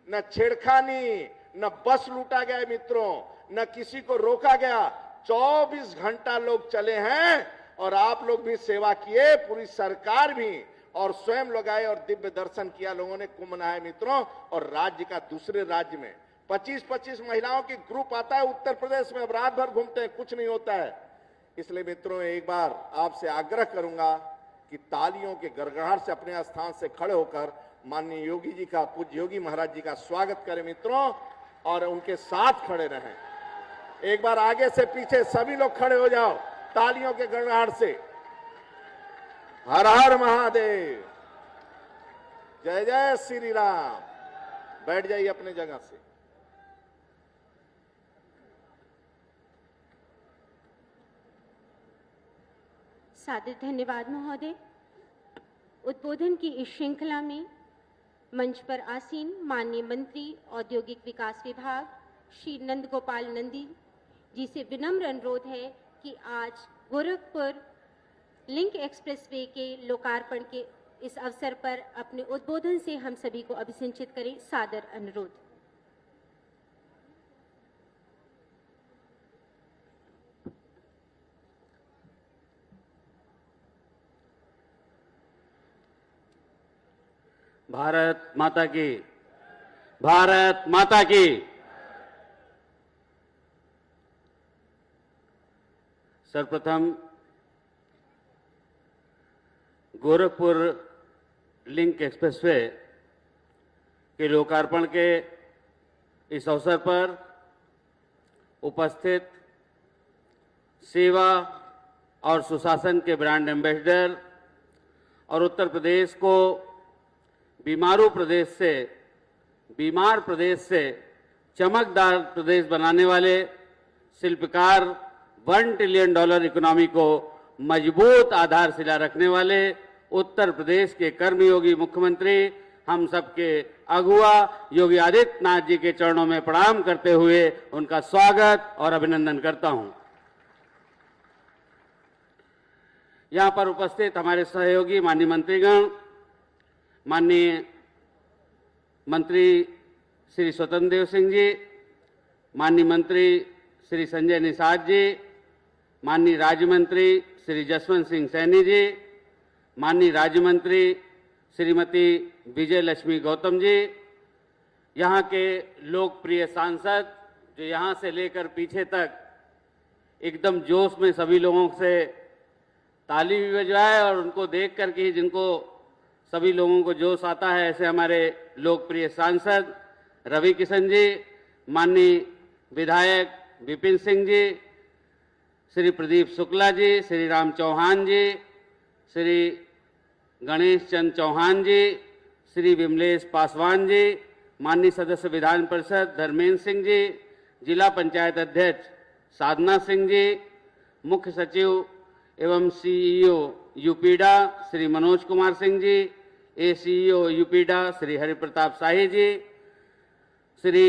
न छेड़खानी, न बस लूटा गया मित्रों, न किसी को रोका गया। 24 घंटा लोग चले हैं और आप लोग भी सेवा किए, पूरी सरकार भी, और स्वयं लोग आए और दिव्य दर्शन किया लोगों ने, कुंभ नहाए मित्रों। और राज्य का दूसरे राज्य में 25-25 महिलाओं की ग्रुप आता है उत्तर प्रदेश में, अब रात भर घूमते हैं, कुछ नहीं होता है। इसलिए मित्रों एक बार आपसे आग्रह करूंगा कि तालियों के गड़गड़ाहट से अपने स्थान से खड़े होकर माननीय योगी जी का, पूज्य योगी महाराज जी का स्वागत करें मित्रों, और उनके साथ खड़े रहें। एक बार आगे से पीछे सभी लोग खड़े हो जाओ तालियों के गड़गड़ाहट से। हर हर महादेव, जय जय श्री राम। बैठ जाइए अपने जगह से। सादर धन्यवाद महोदय। उद्बोधन की इस श्रृंखला में मंच पर आसीन माननीय मंत्री औद्योगिक विकास विभाग श्री नंद गोपाल नंदी जी से विनम्र अनुरोध है कि आज गोरखपुर लिंक एक्सप्रेसवे के लोकार्पण के इस अवसर पर अपने उद्बोधन से हम सभी को अभिसिंचित करें। सादर अनुरोध। भारत माता की, भारत माता की। सर्वप्रथम गोरखपुर लिंक एक्सप्रेसवे के लोकार्पण के इस अवसर पर उपस्थित सेवा और सुशासन के ब्रांड एम्बेसडर और उत्तर प्रदेश को बीमारू प्रदेश से बीमार प्रदेश से चमकदार प्रदेश बनाने वाले शिल्पकार, $1 ट्रिलियन इकोनॉमी को मजबूत आधारशिला रखने वाले उत्तर प्रदेश के कर्मयोगी मुख्यमंत्री, हम सबके अगुआ योगी आदित्यनाथ जी के चरणों में प्रणाम करते हुए उनका स्वागत और अभिनंदन करता हूं। यहां पर उपस्थित हमारे सहयोगी माननीय मंत्रीगण, माननीय मंत्री श्री स्वतंत्र देव सिंह जी, माननीय मंत्री श्री संजय निषाद जी, माननीय राज्य मंत्री श्री जसवंत सिंह सैनी जी, माननीय राज्य मंत्री श्रीमती विजय लक्ष्मी गौतम जी, यहाँ के लोकप्रिय सांसद जो यहाँ से लेकर पीछे तक एकदम जोश में सभी लोगों से ताली भी बजवाए और उनको देख कर के जिनको सभी लोगों को जोश आता है, ऐसे हमारे लोकप्रिय सांसद रवि किशन जी, माननीय विधायक विपिन सिंह जी, श्री प्रदीप शुक्ला जी, श्री राम चौहान जी, श्री गणेश चंद चौहान जी, श्री विमलेश पासवान जी, माननीय सदस्य विधान परिषद धर्मेंद्र सिंह जी, जिला पंचायत अध्यक्ष साधना सिंह जी, मुख्य सचिव एवं सीईओ यूपीडा श्री मनोज कुमार सिंह जी, एसीईओ यूपीडा श्री हरिप्रताप शाही जी, श्री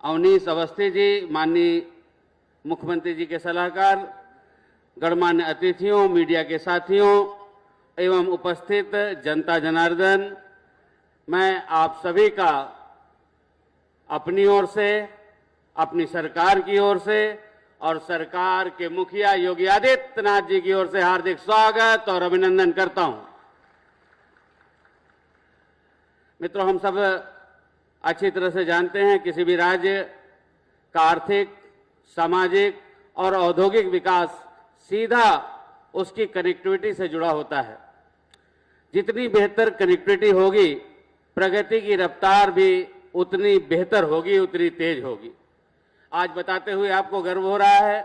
अवनीश अवस्थी जी, माननीय मुख्यमंत्री जी के सलाहकार, गणमान्य अतिथियों, मीडिया के साथियों एवं उपस्थित जनता जनार्दन, मैं आप सभी का अपनी ओर से, अपनी सरकार की ओर से और सरकार के मुखिया योगी आदित्यनाथ जी की ओर से हार्दिक स्वागत और अभिनंदन करता हूं। मित्रों, हम सब अच्छी तरह से जानते हैं किसी भी राज्य का आर्थिक, सामाजिक और औद्योगिक विकास सीधा उसकी कनेक्टिविटी से जुड़ा होता है। जितनी बेहतर कनेक्टिविटी होगी, प्रगति की रफ्तार भी उतनी बेहतर होगी, उतनी तेज होगी। आज बताते हुए आपको गर्व हो रहा है,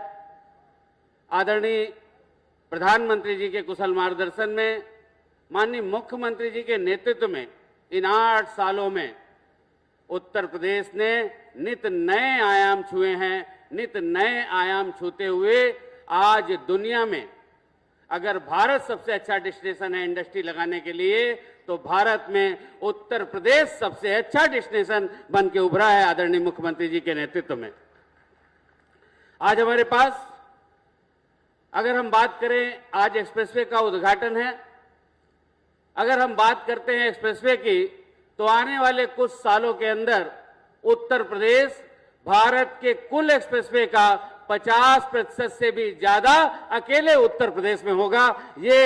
आदरणीय प्रधानमंत्री जी के कुशल मार्गदर्शन में, माननीय मुख्यमंत्री जी के नेतृत्व में इन 8 सालों में उत्तर प्रदेश ने नित नए आयाम छुए हैं। नित नए आयाम छूते हुए आज दुनिया में अगर भारत सबसे अच्छा डेस्टिनेशन है इंडस्ट्री लगाने के लिए, तो भारत में उत्तर प्रदेश सबसे अच्छा डेस्टिनेशन बन के उभरा है आदरणीय मुख्यमंत्री जी के नेतृत्व में। आज हमारे पास अगर हम बात करें, आज एक्सप्रेसवे का उद्घाटन है। अगर हम बात करते हैं एक्सप्रेसवे की, तो आने वाले कुछ सालों के अंदर उत्तर प्रदेश भारत के कुल एक्सप्रेसवे का 50% से भी ज्यादा अकेले उत्तर प्रदेश में होगा। ये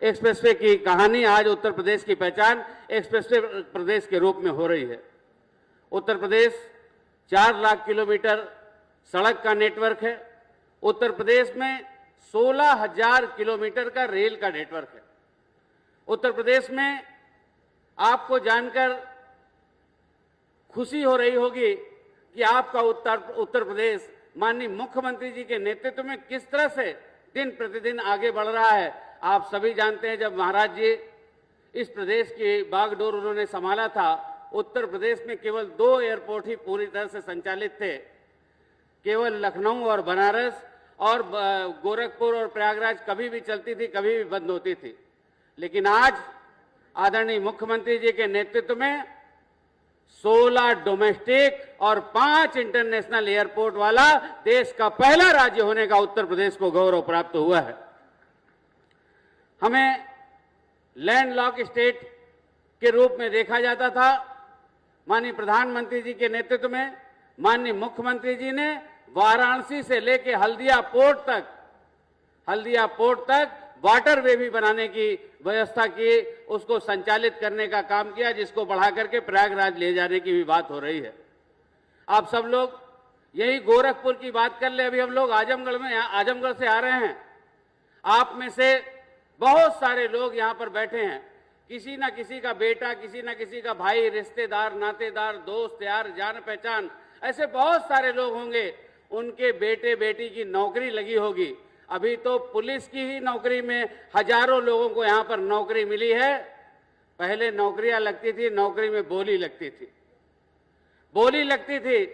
एक्सप्रेसवे की कहानी, आज उत्तर प्रदेश की पहचान एक्सप्रेसवे प्रदेश के रूप में हो रही है। उत्तर प्रदेश 4 लाख किलोमीटर सड़क का नेटवर्क है। उत्तर प्रदेश में 16,000 किलोमीटर का रेल का नेटवर्क है। उत्तर प्रदेश में आपको जानकर खुशी हो रही होगी कि आपका उत्तर प्रदेश माननीय मुख्यमंत्री जी के नेतृत्व में किस तरह से दिन प्रतिदिन आगे बढ़ रहा है। आप सभी जानते हैं, जब महाराज जी इस प्रदेश की बागडोर उन्होंने संभाला था, उत्तर प्रदेश में केवल 2 एयरपोर्ट ही पूरी तरह से संचालित थे। केवल लखनऊ और बनारस और गोरखपुर और प्रयागराज कभी भी चलती थी, कभी भी बंद होती थी। लेकिन आज आदरणीय मुख्यमंत्री जी के नेतृत्व में 16 डोमेस्टिक और 5 इंटरनेशनल एयरपोर्ट वाला देश का पहला राज्य होने का उत्तर प्रदेश को गौरव प्राप्त हुआ है। हमें लैंडलॉक स्टेट के रूप में देखा जाता था। माननीय प्रधानमंत्री जी के नेतृत्व में माननीय मुख्यमंत्री जी ने वाराणसी से लेकर हल्दिया पोर्ट तक वाटरवे भी बनाने की व्यवस्था की, उसको संचालित करने का काम किया, जिसको बढ़ा करके प्रयागराज ले जाने की भी बात हो रही है। आप सब लोग यही गोरखपुर की बात कर ले, अभी हम लोग आजमगढ़ से आ रहे हैं। आप में से बहुत सारे लोग यहाँ पर बैठे हैं, किसी ना किसी का बेटा, किसी ना किसी का भाई, रिश्तेदार, नातेदार, दोस्त यार, जान पहचान, ऐसे बहुत सारे लोग होंगे, उनके बेटे बेटी की नौकरी लगी होगी। अभी तो पुलिस की ही नौकरी में हजारों लोगों को यहाँ पर नौकरी मिली है। पहले नौकरियां लगती थी, नौकरी में बोली लगती थी, बोली लगती थी,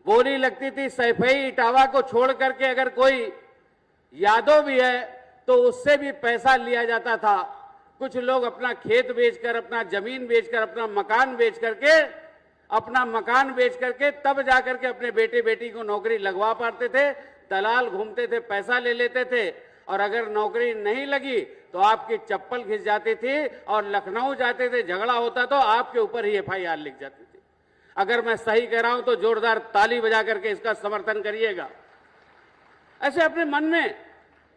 बोली लगती थी। सैफई इटावा को छोड़ करके अगर कोई यादव भी है तो उससे भी पैसा लिया जाता था। कुछ लोग अपना खेत बेचकर, अपना जमीन बेचकर, अपना मकान बेच करके तब जाकर के अपने बेटे बेटी को नौकरी लगवा पाते थे। दलाल घूमते थे, पैसा ले लेते थे, और अगर नौकरी नहीं लगी तो आपकी चप्पल घिस जाती थी और लखनऊ जाते थे, झगड़ा होता तो आपके ऊपर ही FIR लिख जाती थी। अगर मैं सही कह रहा हूं तो जोरदार ताली बजा करके इसका समर्थन करिएगा। ऐसे अपने मन में,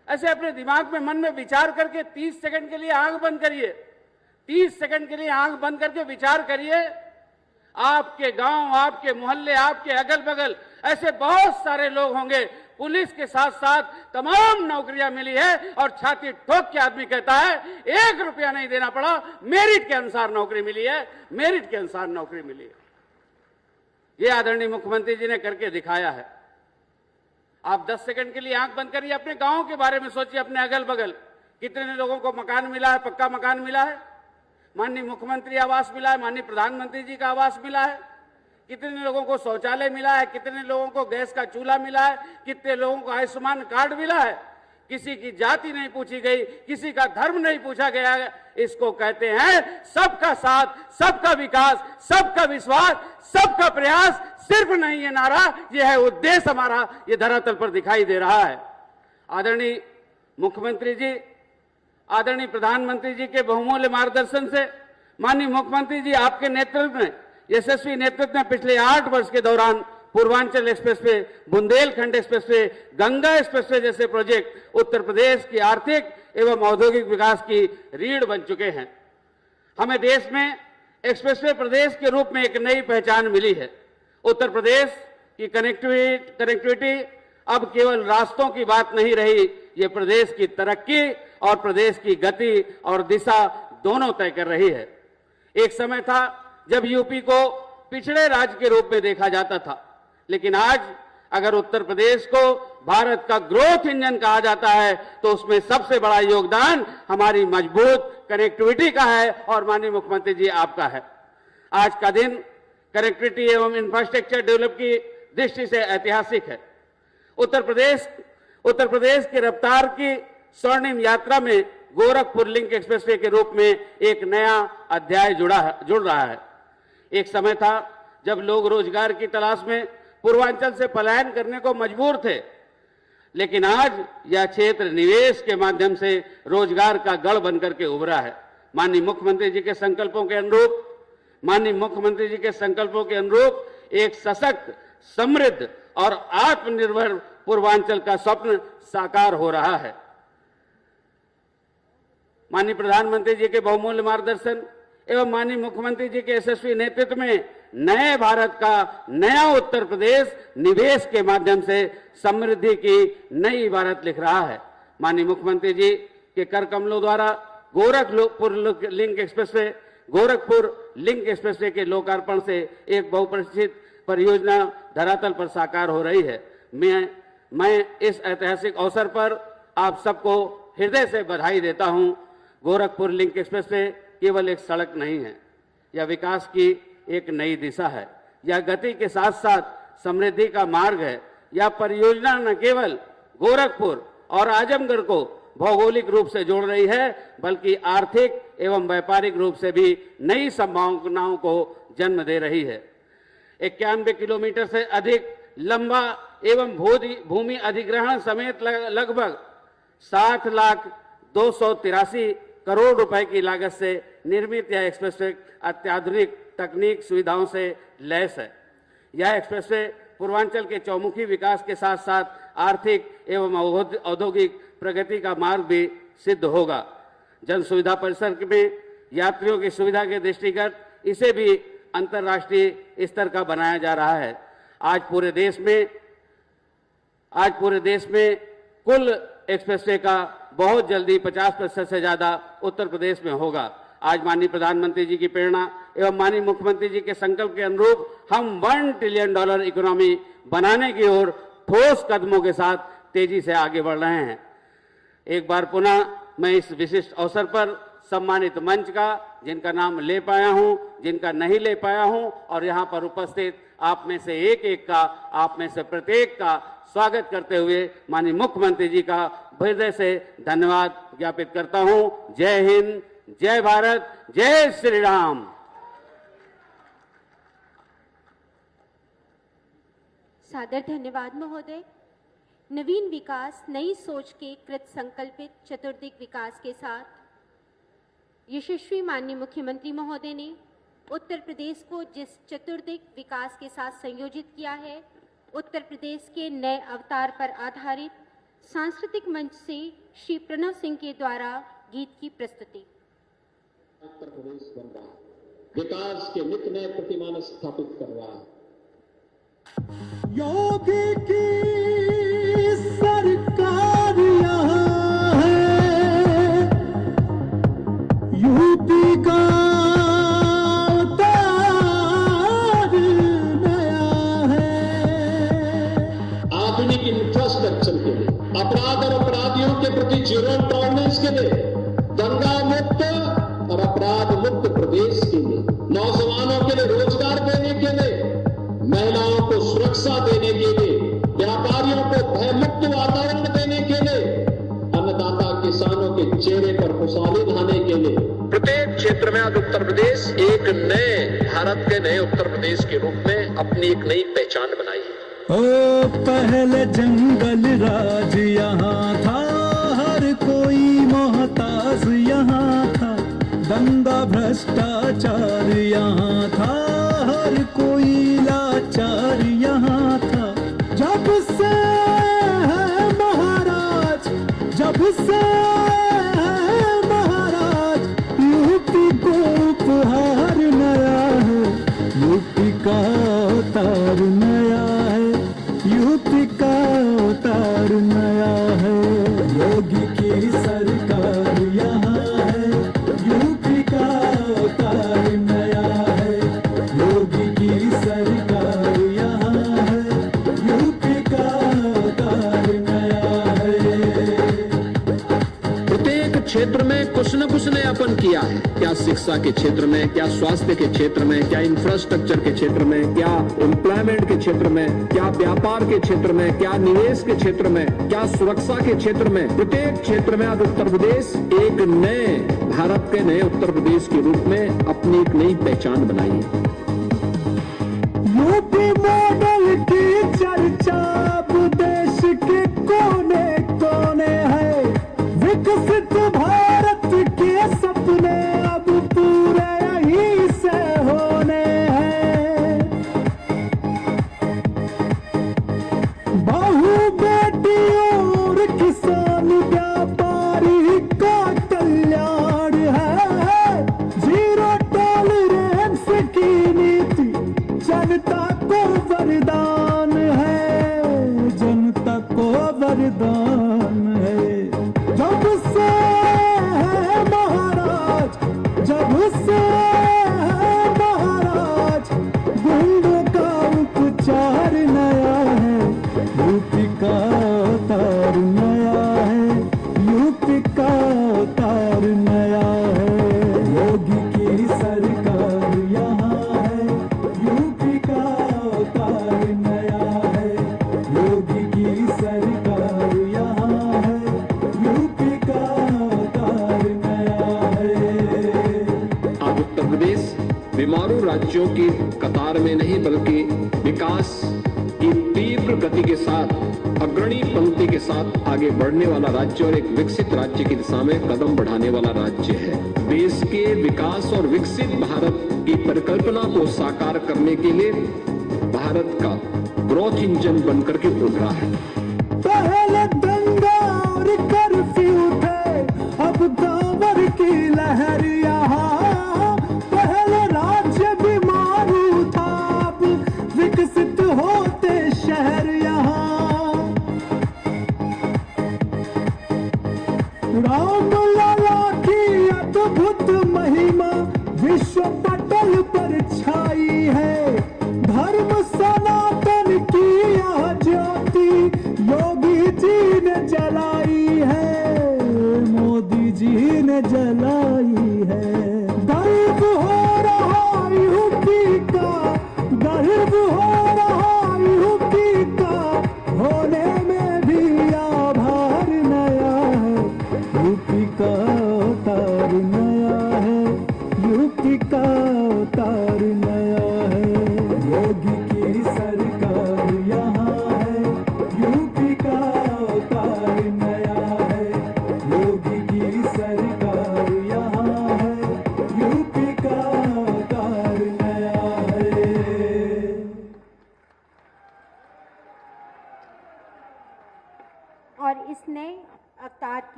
ऐसे अपने दिमाग में, मन में विचार करके 30 सेकंड के लिए आंख बंद करिए। 30 सेकंड के लिए आंख बंद करके विचार करिए। आपके गांव, आपके मोहल्ले, आपके अगल बगल ऐसे बहुत सारे लोग होंगे, पुलिस के साथ साथ तमाम नौकरियां मिली है और छाती ठोक के आदमी कहता है 1 रुपया नहीं देना पड़ा, मेरिट के अनुसार नौकरी मिली है, मेरिट के अनुसार नौकरी मिली है। ये आदरणीय मुख्यमंत्री जी ने करके दिखाया है। आप 10 सेकंड के लिए आंख बंद करिए, अपने गांव के बारे में सोचिए, अपने अगल बगल कितने लोगों को मकान मिला है, पक्का मकान मिला है, माननीय मुख्यमंत्री आवास मिला है, माननीय प्रधानमंत्री जी का आवास मिला है, कितने लोगों को शौचालय मिला है, कितने लोगों को गैस का चूल्हा मिला है, कितने लोगों को आयुष्मान कार्ड मिला है। किसी की जाति नहीं पूछी गई, किसी का धर्म नहीं पूछा गया। इसको कहते हैं सबका साथ, सबका विकास, सबका विश्वास, सबका प्रयास। सिर्फ नहीं ये नारा, ये है उद्देश्य हमारा, ये धरातल पर दिखाई दे रहा है। आदरणीय मुख्यमंत्री जी, आदरणीय प्रधानमंत्री जी के बहुमूल्य मार्गदर्शन से, माननीय मुख्यमंत्री जी आपके नेतृत्व में, यशस्वी नेतृत्व में पिछले 8 वर्ष के दौरान Purvanchal expressway, Bundelkhand expressway, Ganga expressway जैसे प्रोजेक्ट उत्तर प्रदेश की आर्थिक एवं औद्योगिक विकास की रीढ़ बन चुके हैं। हमें देश में एक्सप्रेसवे प्रदेश के रूप में एक नई पहचान मिली है। उत्तर प्रदेश की कनेक्टिविटी अब केवल रास्तों की बात नहीं रही, ये प्रदेश की तरक्की और प्रदेश की गति और दिशा दोनों तय कर रही है। एक समय था जब यूपी को पिछड़े राज्य के रूप में देखा जाता था, लेकिन आज अगर उत्तर प्रदेश को भारत का ग्रोथ इंजन कहा जाता है तो उसमें सबसे बड़ा योगदान हमारी मजबूत कनेक्टिविटी का है और माननीय मुख्यमंत्री जी आपका है। आज का दिन कनेक्टिविटी एवं इंफ्रास्ट्रक्चर डेवलप की दृष्टि से ऐतिहासिक है। उत्तर प्रदेश की रफ्तार की स्वर्णिम यात्रा में गोरखपुर लिंक एक्सप्रेसवे के रूप में एक नया अध्याय जुड़ रहा है। एक समय था जब लोग रोजगार की तलाश में पूर्वांचल से पलायन करने को मजबूर थे, लेकिन आज यह क्षेत्र निवेश के माध्यम से रोजगार का गढ़ बनकर के उभरा है। माननीय मुख्यमंत्री जी के संकल्पों के अनुरूप एक सशक्त, समृद्ध और आत्मनिर्भर पूर्वांचल का स्वप्न साकार हो रहा है। माननीय प्रधानमंत्री जी के बहुमूल्य मार्गदर्शन एवं माननीय मुख्यमंत्री जी के यशस्वी नेतृत्व में नए भारत का नया उत्तर प्रदेश निवेश के माध्यम से समृद्धि की नई इबारत लिख रहा है। माननीय मुख्यमंत्री जी के कर कमलों द्वारा गोरखपुर लिंक एक्सप्रेसवे के लोकार्पण से एक बहुप्रतीक्षित परियोजना धरातल पर साकार हो रही है। मैं इस ऐतिहासिक अवसर पर आप सबको हृदय से बधाई देता हूं। गोरखपुर लिंक एक्सप्रेसवे केवल एक सड़क नहीं है, यह विकास की एक नई दिशा है। यह गति के साथ साथ समृद्धि का मार्ग है। यह परियोजना न केवल गोरखपुर और आजमगढ़ को भौगोलिक रूप से जोड़ रही है, बल्कि आर्थिक एवं व्यापारिक रूप से भी नई संभावनाओं को जन्म दे रही है। 91 किलोमीटर से अधिक लंबा एवं भूमि अधिग्रहण समेत लगभग 7,283 करोड़ रुपए की लागत से निर्मित यह एक्सप्रेसवे अत्याधुनिक तकनीक सुविधाओं से लैस है। यह एक्सप्रेसवे पूर्वांचल के चौमुखी विकास के साथ साथ आर्थिक एवं औद्योगिक प्रगति का मार्ग भी सिद्ध होगा। जन सुविधा परिसर में यात्रियों की सुविधा के दृष्टिगत इसे भी अंतर्राष्ट्रीय स्तर का बनाया जा रहा है। आज पूरे देश में कुल एक्सप्रेसवे का बहुत जल्दी 50% से ज्यादा उत्तर प्रदेश में होगा। आज माननीय प्रधानमंत्री जी की प्रेरणा एवं माननीय मुख्यमंत्री जी के संकल्प के अनुरूप हम $1 ट्रिलियन इकोनॉमी बनाने की ओर ठोस कदमों के साथ तेजी से आगे बढ़ रहे हैं। एक बार पुनः मैं इस विशिष्ट अवसर पर सम्मानित मंच का, जिनका नाम ले पाया हूं, जिनका नहीं ले पाया हूं, और यहां पर उपस्थित आप में से एक एक का, आप में से प्रत्येक का स्वागत करते हुए माननीय मुख्यमंत्री जी का हृदय से धन्यवाद ज्ञापित करता हूं। जय हिंद, जय भारत, जय श्री राम। सादर धन्यवाद महोदय। नवीन विकास, नई सोच के कृत संकल्पित चतुर्दिक विकास के साथ यशस्वी माननीय मुख्यमंत्री महोदय ने उत्तर प्रदेश को जिस चतुर्दिक विकास के साथ संयोजित किया है, उत्तर प्रदेश के नए अवतार पर आधारित सांस्कृतिक मंच से श्री प्रणव सिंह के द्वारा गीत की प्रस्तुति। उत्तर प्रदेश बन रहा है, विकास के नित नए प्रतिमान स्थापित कर रहा है। योगी की सरकार यहाँ है, यूपी का उतार नया है। आधुनिक इंफ्रास्ट्रक्चर के लिए, अपराध और अपराधियों के प्रति जीरो टॉलरेंस के लिए, दंगा मुक्त और अपराध मुक्त प्रदेश के लिए, नौजवानों के लिए रोजगार देने के लिए, महिलाओं को सुरक्षा देने के लिए, व्यापारियों को भयमुक्त वातावरण देने के लिए, अन्नदाता किसानों के चेहरे पर खुशहाली लाने के लिए प्रत्येक क्षेत्र में आज उत्तर प्रदेश एक नए भारत के नए उत्तर प्रदेश के रूप में अपनी एक नई पहचान बनाई है। ओ पहले जंगल राज यहाँ था, हर कोई मोहताज यहाँ था, दंगा भ्रष्टाचार यहाँ था, हर कोई लाचार यहाँ था। जब से है महाराज, जब से है महाराज, यूपी को उपहार नया है, यूपी का अवतार नया है, यूपी का अवतार नया है। योगी की सरकार यहाँ है, यूपी का अवतार नया है, योगी की सरकार यहाँ है, यूपी का अवतार नया है। प्रत्येक क्षेत्र में कुछ न कुछ नयापन किया है, क्या शिक्षा के क्षेत्र में, क्या स्वास्थ्य के क्षेत्र में, क्या इंफ्रास्ट्रक्चर के क्षेत्र में, क्या एम्प्लॉयमेंट के क्षेत्र में, क्या व्यापार के क्षेत्र में, क्या निवेश के क्षेत्र में, क्या सुरक्षा के क्षेत्र में। प्रत्येक क्षेत्र में आज उत्तर प्रदेश एक नए भारत के नए उत्तर प्रदेश के रूप में अपनी एक नई पहचान बनाई है। यूपी मॉडल की चर्चा अब देश के कोने कोने है, विकसित भारत के सपने अब पूरे यहीं से होने हैं। बहु बेटी और किसान व्यापारी का कल्याण है, जीरो टॉलरेंस की नीति जनता को वरदान है, जनता को वरदान है। जब से है महाराज, जब से है महाराज, गुंडों का उपचार नया है, यूपी का अवतार नया है, यूपी का अवतार नया है। योगी की सरकार यहाँ है, यूपी का अवतार नया है, योगी की सरकार यहाँ है, यूपी का अवतार नया है। आज उत्तर प्रदेश बीमारू राज्यों की कतार में नहीं बल्कि विकास की तीव्र गति के साथ अग्रणी पंक्ति के साथ आगे बढ़ने वाला राज्य और एक विकसित राज्य की दिशा में कदम बढ़ाने वाला राज्य है। देश के विकास और विकसित भारत की परिकल्पना को साकार करने के लिए भारत का ग्रोथ इंजन बनकर के उभरा है। पहले दंगा और कर्फ्यू थे, अब कांवर की लहर यहाँ, पहले राज्य बीमारू था, अब विकसित होते शहर यहाँ। राम लाला की अद्भुत महिमा विश्व पटल पर छाई है, धर्म सनातन की यह ज्योति योगी जी ने जलाई है, मोदी जी ने जलाई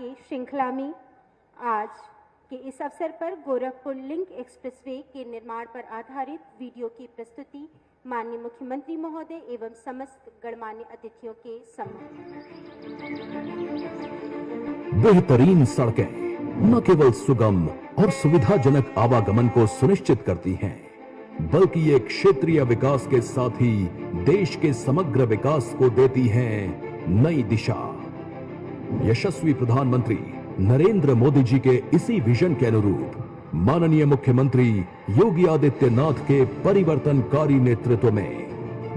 के श्रृंखला में आज के इस अवसर पर गोरखपुर लिंक एक्सप्रेसवे के निर्माण पर आधारित वीडियो की प्रस्तुति माननीय मुख्यमंत्री महोदय एवं समस्त गणमान्य अतिथियों के सम्मुख। बेहतरीन सड़कें न केवल सुगम और सुविधाजनक आवागमन को सुनिश्चित करती हैं, बल्कि ये क्षेत्रीय विकास के साथ ही देश के समग्र विकास को देती हैं नई दिशा। यशस्वी प्रधानमंत्री नरेंद्र मोदी जी के इसी विजन के अनुरूप माननीय मुख्यमंत्री योगी आदित्यनाथ के परिवर्तनकारी नेतृत्व में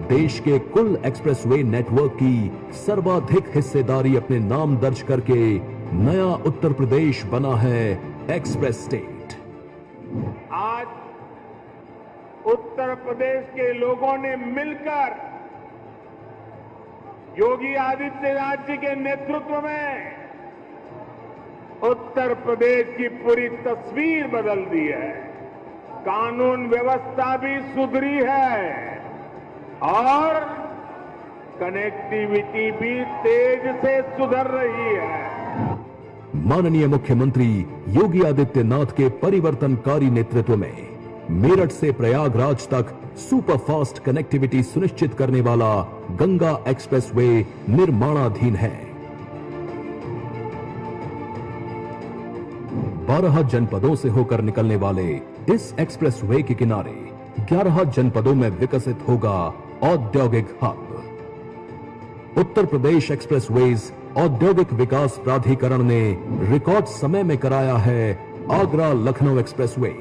देश के कुल एक्सप्रेसवे नेटवर्क की सर्वाधिक हिस्सेदारी अपने नाम दर्ज करके नया उत्तर प्रदेश बना है एक्सप्रेस स्टेट। आज उत्तर प्रदेश के लोगों ने मिलकर योगी आदित्यनाथ जी के नेतृत्व में उत्तर प्रदेश की पूरी तस्वीर बदल दी है। कानून व्यवस्था भी सुधरी है और कनेक्टिविटी भी तेज से सुधर रही है। माननीय मुख्यमंत्री योगी आदित्यनाथ के परिवर्तनकारी नेतृत्व में मेरठ से प्रयागराज तक सुपरफास्ट कनेक्टिविटी सुनिश्चित करने वाला गंगा एक्सप्रेसवे निर्माणाधीन है। 12 जनपदों से होकर निकलने वाले इस एक्सप्रेसवे के किनारे 11 जनपदों में विकसित होगा औद्योगिक हब। उत्तर प्रदेश एक्सप्रेसवेज औद्योगिक विकास प्राधिकरण ने रिकॉर्ड समय में कराया है आगरा लखनऊ एक्सप्रेसवे,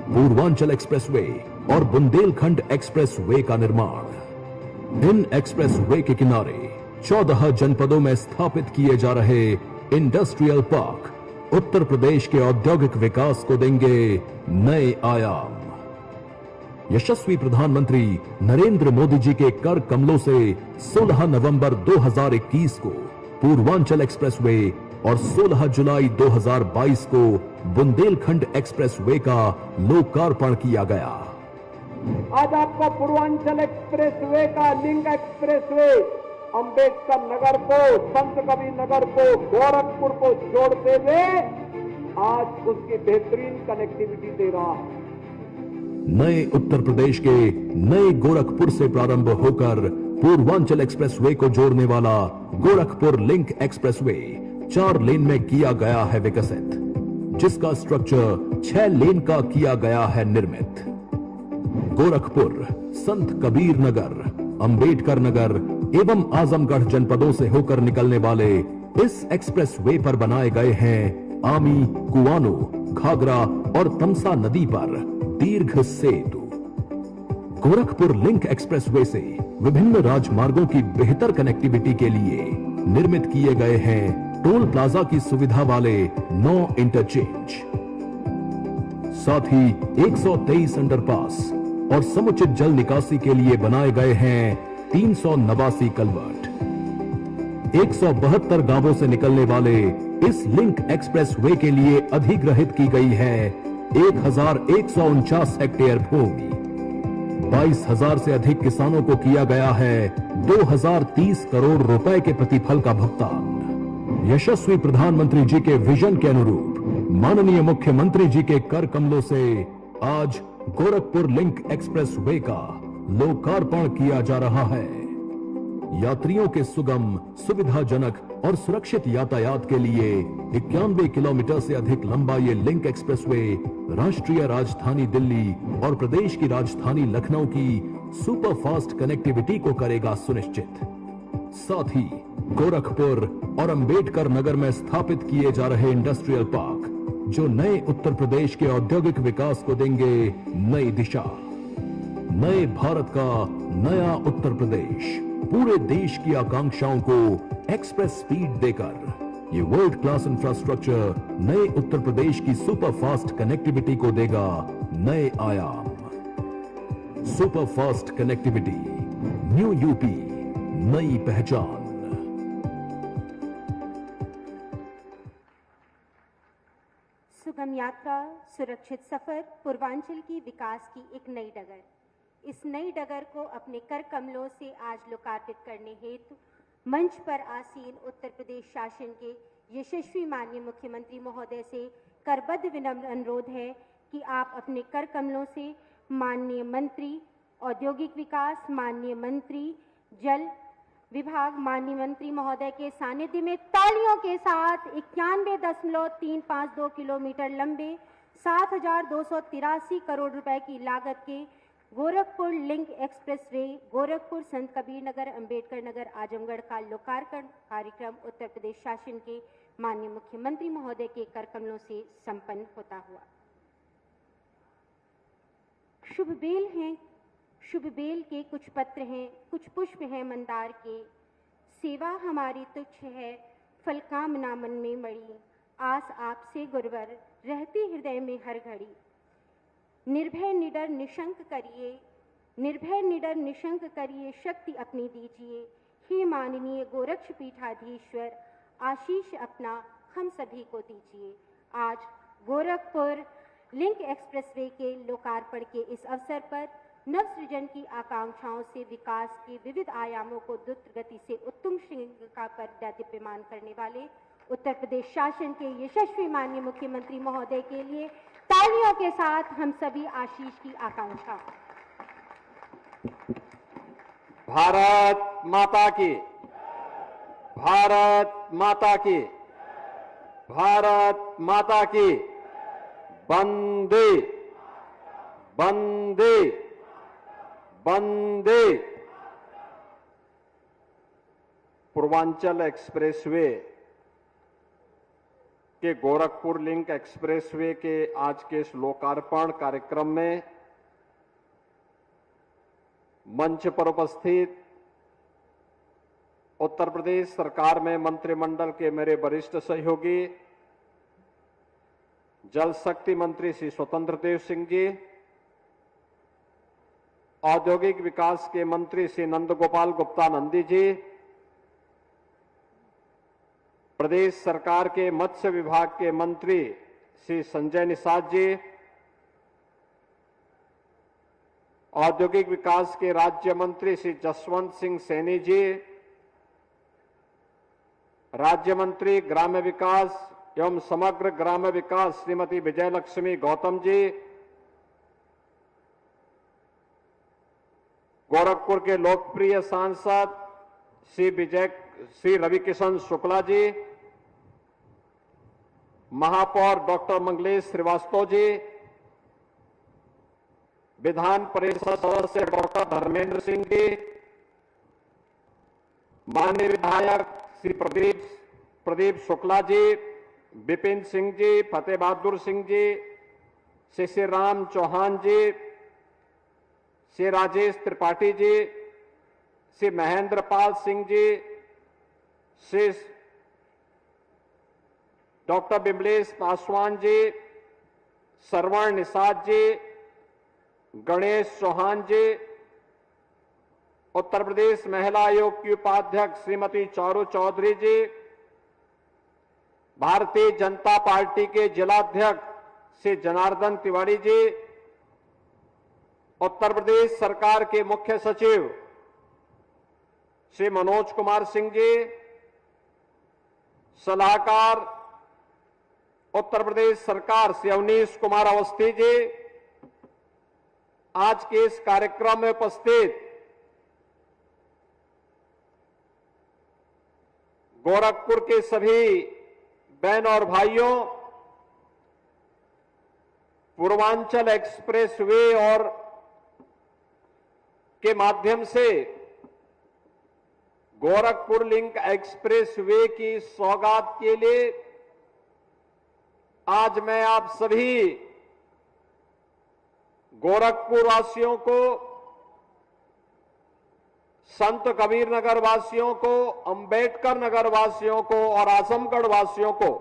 पूर्वांचल एक्सप्रेसवे और बुंदेलखंड एक्सप्रेसवे का निर्माण। इन एक्सप्रेसवे के किनारे 14 जनपदों में स्थापित किए जा रहे इंडस्ट्रियल पार्क उत्तर प्रदेश के औद्योगिक विकास को देंगे नए आयाम। यशस्वी प्रधानमंत्री नरेंद्र मोदी जी के कर कमलों से 16 नवंबर 2021 को पूर्वांचल एक्सप्रेसवे और 16 जुलाई 2022 को बुंदेलखंड एक्सप्रेसवे का लोकार्पण किया गया। आज आपका पूर्वांचल एक्सप्रेसवे का लिंक एक्सप्रेसवे अंबेडकर नगर को, संत कबीर नगर को, गोरखपुर को जोड़ते हुए आज उसकी बेहतरीन कनेक्टिविटी दे रहा है। नए उत्तर प्रदेश के नए गोरखपुर से प्रारंभ होकर पूर्वांचल एक्सप्रेसवे को जोड़ने वाला गोरखपुर लिंक एक्सप्रेसवे 4 लेन में किया गया है विकसित, जिसका स्ट्रक्चर 6 लेन का किया गया है निर्मित। गोरखपुर, संत कबीर नगर, अंबेडकर नगर एवं आजमगढ़ जनपदों से होकर निकलने वाले इस एक्सप्रेसवे पर बनाए गए हैं आमी, कुआनो, घाघरा और तमसा नदी पर दीर्घ सेतु। गोरखपुर लिंक एक्सप्रेसवे से विभिन्न राजमार्गों की बेहतर कनेक्टिविटी के लिए निर्मित किए गए हैं टोल प्लाजा की सुविधा वाले 9 इंटरचेंज। साथ ही 123 अंडरपास और समुचित जल निकासी के लिए बनाए गए हैं 389 कलवर्ट। 172 गांवों से निकलने वाले इस लिंक एक्सप्रेसवे के लिए अधिग्रहित की गई है 1149 हेक्टेयर भूमि। 22,000 से अधिक किसानों को किया गया है 2030 करोड़ रुपए के प्रतिफल का भुगतान। यशस्वी प्रधानमंत्री जी के विजन के अनुरूप माननीय मुख्यमंत्री जी के कर कमलों से आज गोरखपुर लिंक एक्सप्रेसवे का लोकार्पण किया जा रहा है। यात्रियों के सुगम, सुविधाजनक और सुरक्षित यातायात के लिए 91 किलोमीटर से अधिक लंबा ये लिंक एक्सप्रेसवे राष्ट्रीय राजधानी दिल्ली और प्रदेश की राजधानी लखनऊ की सुपरफास्ट कनेक्टिविटी को करेगा सुनिश्चित। साथ ही गोरखपुर और अंबेडकर नगर में स्थापित किए जा रहे इंडस्ट्रियल पार्क जो नए उत्तर प्रदेश के औद्योगिक विकास को देंगे नई दिशा। नए भारत का नया उत्तर प्रदेश पूरे देश की आकांक्षाओं को एक्सप्रेस स्पीड देकर ये वर्ल्ड क्लास इंफ्रास्ट्रक्चर नए उत्तर प्रदेश की सुपरफास्ट कनेक्टिविटी को देगा नए आयाम। सुपरफास्ट कनेक्टिविटी, न्यू यूपी, नई पहचान। सुगम यात्रा, सुरक्षित सफर, पूर्वांचल की विकास की एक नई डगर। इस नई डगर को अपने कर कमलों से आज लोकार्पित करने हेतु मंच पर आसीन उत्तर प्रदेश शासन के यशस्वी माननीय मुख्यमंत्री महोदय से करबद्ध विनम्र अनुरोध है कि आप अपने कर कमलों से माननीय मंत्री औद्योगिक विकास, माननीय मंत्री जल विभाग, माननीय मंत्री महोदय के सानिध्य में तालियों के साथ 91.352 किलोमीटर लंबे 7,283 करोड़ रुपए की लागत के गोरखपुर लिंक एक्सप्रेसवे गोरखपुर संत कबीर नगर अंबेडकर नगर आजमगढ़ का लोकार्पण कार्यक्रम उत्तर प्रदेश शासन के माननीय मुख्यमंत्री महोदय के कर कमलों से संपन्न होता हुआ। शुभ बेल हैं, शुभ बेल के कुछ पत्र हैं, कुछ पुष्प हैं मंदार के। सेवा हमारी तुच्छ है, फल कामना मन में मड़ी। आस आपसे गुरुवर रहती हृदय में हर घड़ी। निर्भय निडर निशंक करिए, निर्भय निडर निशंक करिए, शक्ति अपनी दीजिए। हे माननीय गोरक्ष पीठाधीश्वर, आशीष अपना हम सभी को दीजिए। आज गोरखपुर लिंक एक्सप्रेसवे के लोकार्पण के इस अवसर पर नवसृजन की आकांक्षाओं से विकास के विविध आयामों को द्रुत गति से उत्तुंग श्रृंखला पर दैदीप्यमान करने वाले उत्तर प्रदेश शासन के यशस्वी माननीय मुख्यमंत्री महोदय के लिए तालियों के साथ हम सभी आशीष की आकांक्षा। भारत माता की, भारत माता की, भारत माता की। वंदे वंदे वंदे। पूर्वांचल एक्सप्रेसवे के गोरखपुर लिंक एक्सप्रेसवे के आज के इस लोकार्पण कार्यक्रम में मंच पर उपस्थित उत्तर प्रदेश सरकार में मंत्रिमंडल के मेरे वरिष्ठ सहयोगी जल शक्ति मंत्री श्री स्वतंत्र देव सिंह जी, औद्योगिक विकास के मंत्री श्री नंदगोपाल गुप्ता नंदी जी, प्रदेश सरकार के मत्स्य विभाग के मंत्री श्री संजय निषाद जी, औद्योगिक विकास के राज्य मंत्री श्री जसवंत सिंह सैनी जी, राज्य मंत्री ग्राम्य विकास एवं समग्र ग्राम्य विकास श्रीमती विजयलक्ष्मी गौतम जी, गोरखपुर के लोकप्रिय सांसद श्री रविकिशन शुक्ला जी, महापौर डॉक्टर मंगलेश श्रीवास्तव जी, विधान परिषद सदस्य डॉक्टर धर्मेंद्र सिंह जी, माननीय विधायक श्री प्रदीप शुक्ला जी, विपिन सिंह जी, फतेह बहादुर सिंह जी, श्री राम चौहान जी, श्री राजेश त्रिपाठी जी, श्री महेंद्र पाल सिंह जी, श्री डॉक्टर बिमलेश पासवान जी, सरवण निषाद जी, गणेश चौहान जी, उत्तर प्रदेश महिला आयोग की उपाध्यक्ष श्रीमती चारू चौधरी जी, भारतीय जनता पार्टी के जिलाध्यक्ष श्री जनार्दन तिवारी जी, उत्तर प्रदेश सरकार के मुख्य सचिव श्री मनोज कुमार सिंह जी, सलाहकार उत्तर प्रदेश सरकार श्री अवनीश कुमार अवस्थी जी, आज के इस कार्यक्रम में उपस्थित गोरखपुर के सभी बहन और भाइयों, पूर्वांचल एक्सप्रेसवे और के माध्यम से गोरखपुर लिंक एक्सप्रेसवे की सौगात के लिए आज मैं आप सभी गोरखपुर वासियों को, संत कबीर नगर वासियों को, अंबेडकर नगर वासियों को और आजमगढ़ वासियों को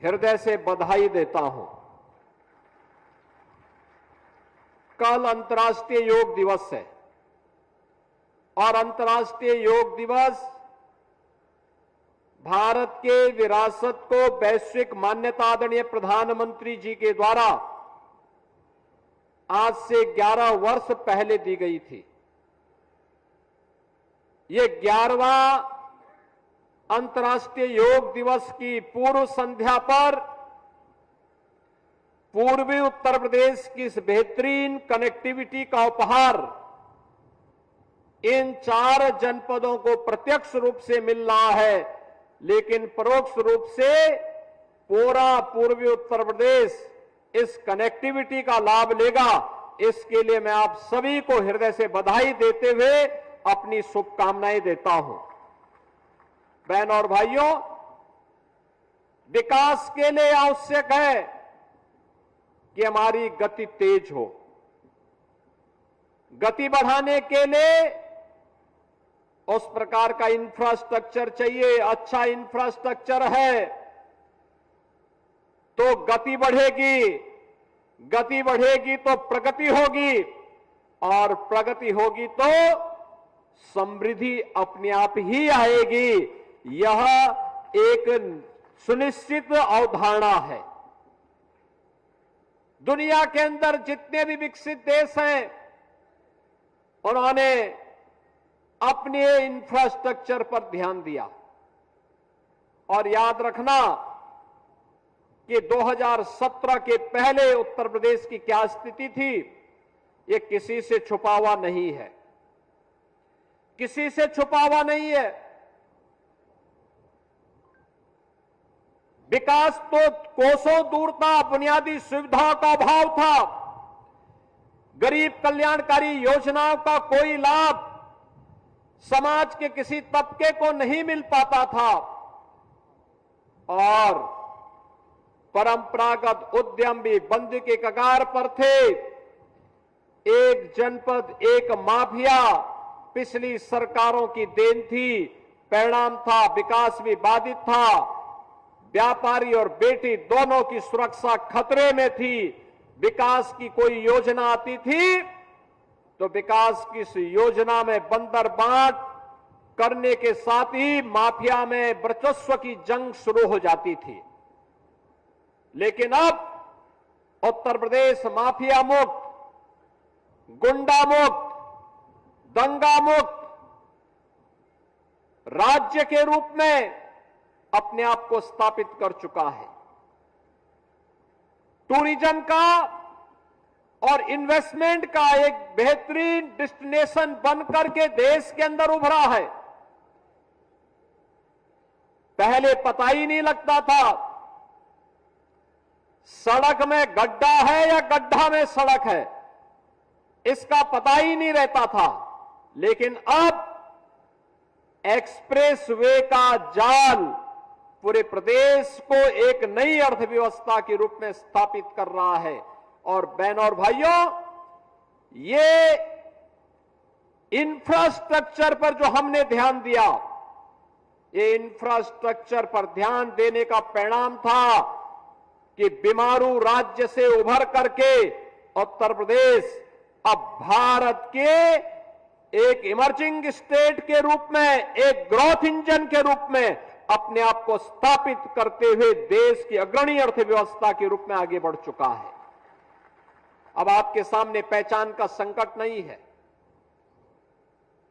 हृदय से बधाई देता हूं। कल अंतर्राष्ट्रीय योग दिवस है और अंतर्राष्ट्रीय योग दिवस भारत के विरासत को वैश्विक मान्यता आदरणीय प्रधानमंत्री जी के द्वारा आज से 11 वर्ष पहले दी गई थी। ये 11वां अंतर्राष्ट्रीय योग दिवस की पूर्व संध्या पर पूर्वी उत्तर प्रदेश की इस बेहतरीन कनेक्टिविटी का उपहार इन 4 जनपदों को प्रत्यक्ष रूप से मिल रहा है, लेकिन परोक्ष रूप से पूरा पूर्वी उत्तर प्रदेश इस कनेक्टिविटी का लाभ लेगा। इसके लिए मैं आप सभी को हृदय से बधाई देते हुए अपनी शुभकामनाएं देता हूं। बहनों और भाइयों, विकास के लिए आवश्यक है कि हमारी गति तेज हो। गति बढ़ाने के लिए उस प्रकार का इंफ्रास्ट्रक्चर चाहिए। अच्छा इंफ्रास्ट्रक्चर है तो गति बढ़ेगी, गति बढ़ेगी तो प्रगति होगी, और प्रगति होगी तो समृद्धि अपने आप ही आएगी। यह एक सुनिश्चित अवधारणा है। दुनिया के अंदर जितने भी विकसित देश हैं, उन्होंने अपने इंफ्रास्ट्रक्चर पर ध्यान दिया। और याद रखना कि 2017 के पहले उत्तर प्रदेश की क्या स्थिति थी, ये किसी से छुपा हुआ नहीं है, किसी से छुपा हुआ नहीं है। विकास तो कोसों दूर था, बुनियादी सुविधाओं का अभाव था, गरीब कल्याणकारी योजनाओं का कोई लाभ समाज के किसी तबके को नहीं मिल पाता था, और परंपरागत उद्यम भी बंद के कगार पर थे। एक जनपद एक माफिया पिछली सरकारों की देन थी। परिणाम था विकास भी बाधित था, व्यापारी और बेटी दोनों की सुरक्षा खतरे में थी। विकास की कोई योजना आती थी तो विकास की इस योजना में बंदर बांट करने के साथ ही माफिया में वर्चस्व की जंग शुरू हो जाती थी। लेकिन अब उत्तर प्रदेश माफिया मुक्त, गुंडा मुक्त, दंगा मुक्त राज्य के रूप में अपने आप को स्थापित कर चुका है। टूरिज्म का और इन्वेस्टमेंट का एक बेहतरीन डेस्टिनेशन बनकर के देश के अंदर उभरा है। पहले पता ही नहीं लगता था सड़क में गड्ढा है या गड्ढा में सड़क है, इसका पता ही नहीं रहता था। लेकिन अब एक्सप्रेस वे का जाल पूरे प्रदेश को एक नई अर्थव्यवस्था के रूप में स्थापित कर रहा है। और बहनों और भाइयों, ये इंफ्रास्ट्रक्चर पर जो हमने ध्यान दिया, ये इंफ्रास्ट्रक्चर पर ध्यान देने का परिणाम था कि बीमारू राज्य से उभर करके उत्तर प्रदेश अब भारत के एक इमर्जिंग स्टेट के रूप में, एक ग्रोथ इंजन के रूप में अपने आप को स्थापित करते हुए देश की अग्रणी अर्थव्यवस्था के रूप में आगे बढ़ चुका है। अब आपके सामने पहचान का संकट नहीं है,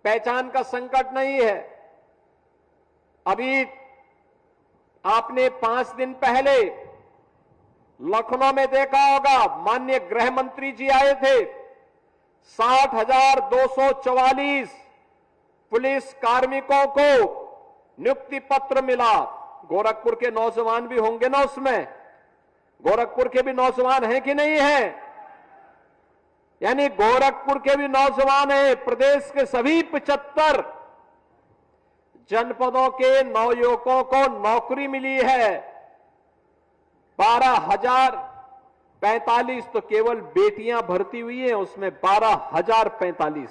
पहचान का संकट नहीं है। अभी आपने 5 दिन पहले लखनऊ में देखा होगा, माननीय गृह मंत्री जी आए थे। 60,244 पुलिस कार्मिकों को नियुक्ति पत्र मिला। गोरखपुर के नौजवान भी होंगे ना उसमें, गोरखपुर के भी नौजवान हैं कि नहीं हैं? यानी गोरखपुर के भी नौजवान हैं। प्रदेश के सभी 75 जनपदों के नवयुवकों को नौकरी मिली है। 12,045 तो केवल बेटियां भर्ती हुई हैं, उसमें 12,045।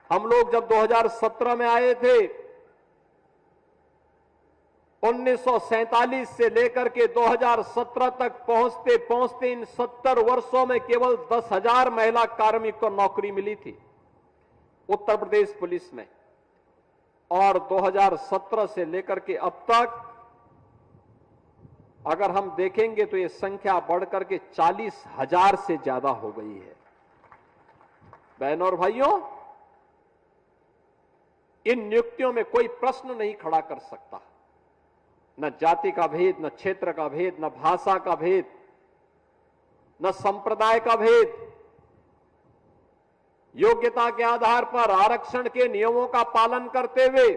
हम लोग जब 2017 में आए थे, 1947 से लेकर के 2017 तक पहुंचते पहुंचते इन 70 वर्षों में केवल 10,000 महिला कार्मिक को नौकरी मिली थी उत्तर प्रदेश पुलिस में। और 2017 से लेकर के अब तक अगर हम देखेंगे तो ये संख्या बढ़कर के 40,000 से ज्यादा हो गई है। बहनों और भाइयों, इन नियुक्तियों में कोई प्रश्न नहीं खड़ा कर सकता। न जाति का भेद, न क्षेत्र का भेद, न भाषा का भेद, न संप्रदाय का भेद। योग्यता के आधार पर आरक्षण के नियमों का पालन करते हुए